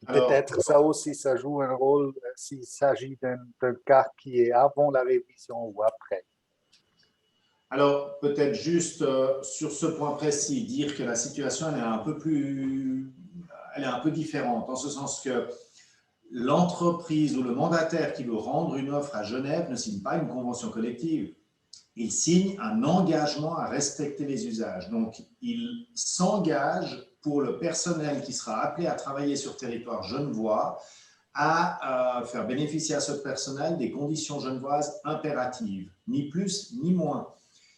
Peut-être ça aussi, ça joue un rôle s'il s'agit d'un cas qui est avant la révision ou après. Alors, peut-être juste sur ce point précis, dire que la situation elle est un peu différente, en ce sens que l'entreprise ou le mandataire qui veut rendre une offre à Genève ne signe pas une convention collective. Il signe un engagement à respecter les usages. Donc, il s'engage pour le personnel qui sera appelé à travailler sur territoire genevois à faire bénéficier à ce personnel des conditions genevoises impératives, ni plus ni moins.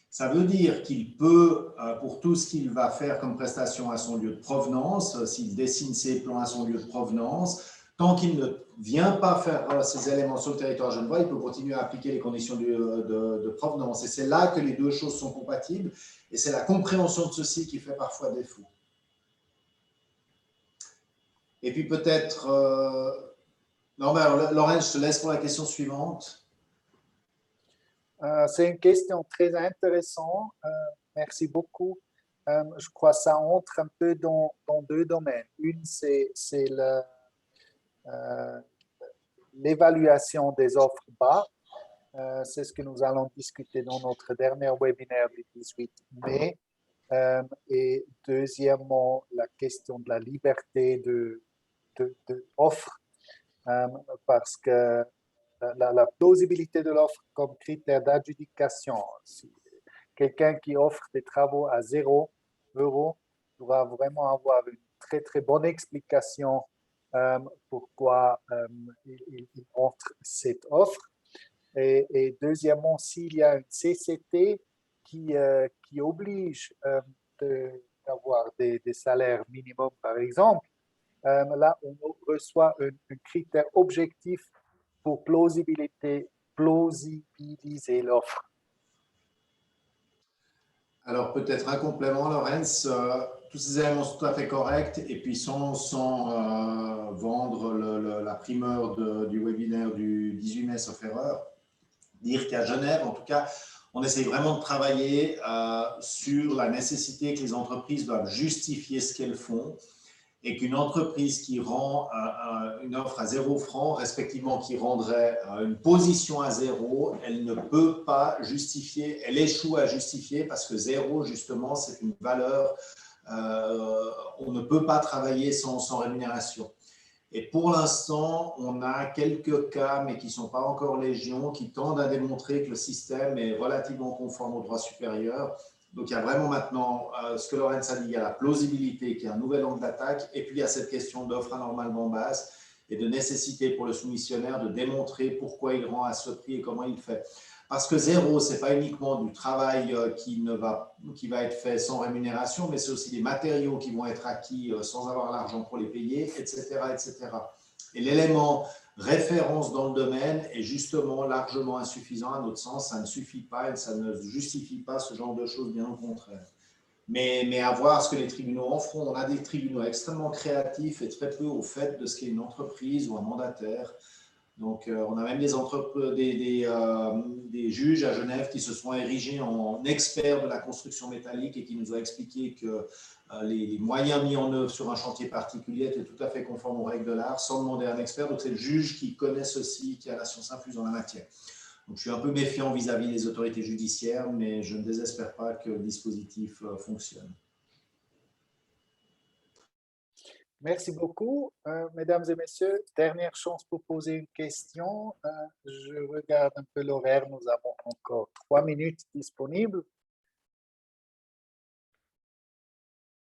Ça veut dire qu'il peut, pour tout ce qu'il va faire comme prestation à son lieu de provenance, s'il dessine ses plans à son lieu de provenance, tant qu'il ne vient pas faire ces éléments sur le territoire genevois, il peut continuer à appliquer les conditions de provenance. Et c'est là que les deux choses sont compatibles. Et c'est la compréhension de ceci qui fait parfois défaut. Et puis peut-être, Laurence, je te laisse pour la question suivante. C'est une question très intéressante. Merci beaucoup. Je crois que ça entre un peu dans deux domaines. Une, c'est l'évaluation des offres bas. C'est ce que nous allons discuter dans notre dernier webinaire du 18 mai. Et deuxièmement, la question de la liberté d'offre, parce que la plausibilité de l'offre comme critère d'adjudication. Si quelqu'un qui offre des travaux à 0 € doit vraiment avoir une très, très bonne explication pourquoi il offre cette offre. Et deuxièmement, s'il y a une CCT qui oblige d'avoir des salaires minimums, par exemple, là, on reçoit un critère objectif pour plausibiliser l'offre. Alors, peut-être un complément, Laurence. Tous ces éléments sont tout à fait corrects. Et puis, sans vendre la primeur du webinaire du 18 mai, sauf erreur, dire qu'à Genève, en tout cas, on essaie vraiment de travailler sur la nécessité que les entreprises doivent justifier ce qu'elles font et qu'une entreprise qui rend une offre à 0 francs, respectivement qui rendrait une position à 0, elle ne peut pas justifier, elle échoue à justifier parce que 0, justement, c'est une valeur on ne peut pas travailler sans rémunération. Et pour l'instant, on a quelques cas, mais qui ne sont pas encore légion, qui tendent à démontrer que le système est relativement conforme au droit supérieur. Donc, il y a vraiment maintenant ce que Lorenz a dit, il y a la plausibilité, qui est un nouvel angle d'attaque, et puis il y a cette question d'offre anormalement basse et de nécessité pour le soumissionnaire de démontrer pourquoi il rend à ce prix et comment il fait. Parce que zéro, ce n'est pas uniquement du travail qui va être fait sans rémunération, mais c'est aussi des matériaux qui vont être acquis sans avoir l'argent pour les payer, etc. etc. Et l'élément référence dans le domaine est justement largement insuffisant à notre sens. Ça ne suffit pas et ça ne justifie pas ce genre de choses, bien au contraire. Mais à voir ce que les tribunaux en feront. On a des tribunaux extrêmement créatifs et très peu au fait de ce qu'est une entreprise ou un mandataire. Donc, on a même des juges à Genève qui se sont érigés en experts de la construction métallique et qui nous ont expliqué que les moyens mis en œuvre sur un chantier particulier étaient tout à fait conformes aux règles de l'art sans demander à un expert. Donc, c'est le juge qui connaît ceci, qui a la science infuse en la matière. Donc, je suis un peu méfiant vis-à-vis des autorités judiciaires, mais je ne désespère pas que le dispositif fonctionne. Merci beaucoup, mesdames et messieurs. Dernière chance pour poser une question. Je regarde un peu l'horaire. Nous avons encore 3 minutes disponibles.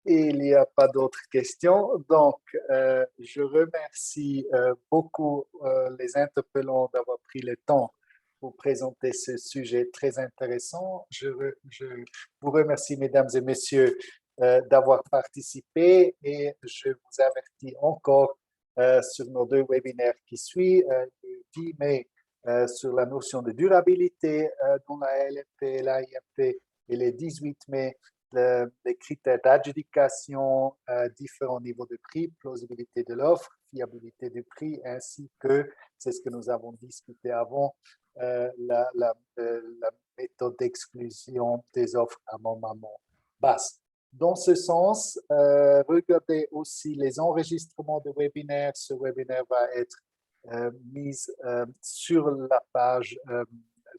Et il n'y a pas d'autres questions. Donc, je remercie beaucoup les interpellants d'avoir pris le temps pour présenter ce sujet très intéressant. Je vous remercie, mesdames et messieurs, d'avoir participé et je vous avertis encore sur nos 2 webinaires qui suivent, le 10 mai sur la notion de durabilité dans la LFP et l'AIFP et le 18 mai les critères d'adjudication, différents niveaux de prix, plausibilité de l'offre, fiabilité du prix, ainsi que, c'est ce que nous avons discuté avant, la méthode d'exclusion des offres à moment basses. Dans ce sens, regardez aussi les enregistrements de webinaires. Ce webinaire va être mis sur la page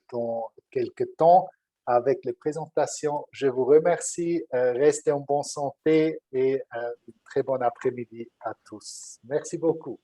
dans quelques temps avec les présentations. Je vous remercie. Restez en bonne santé et une très bon après-midi à tous. Merci beaucoup.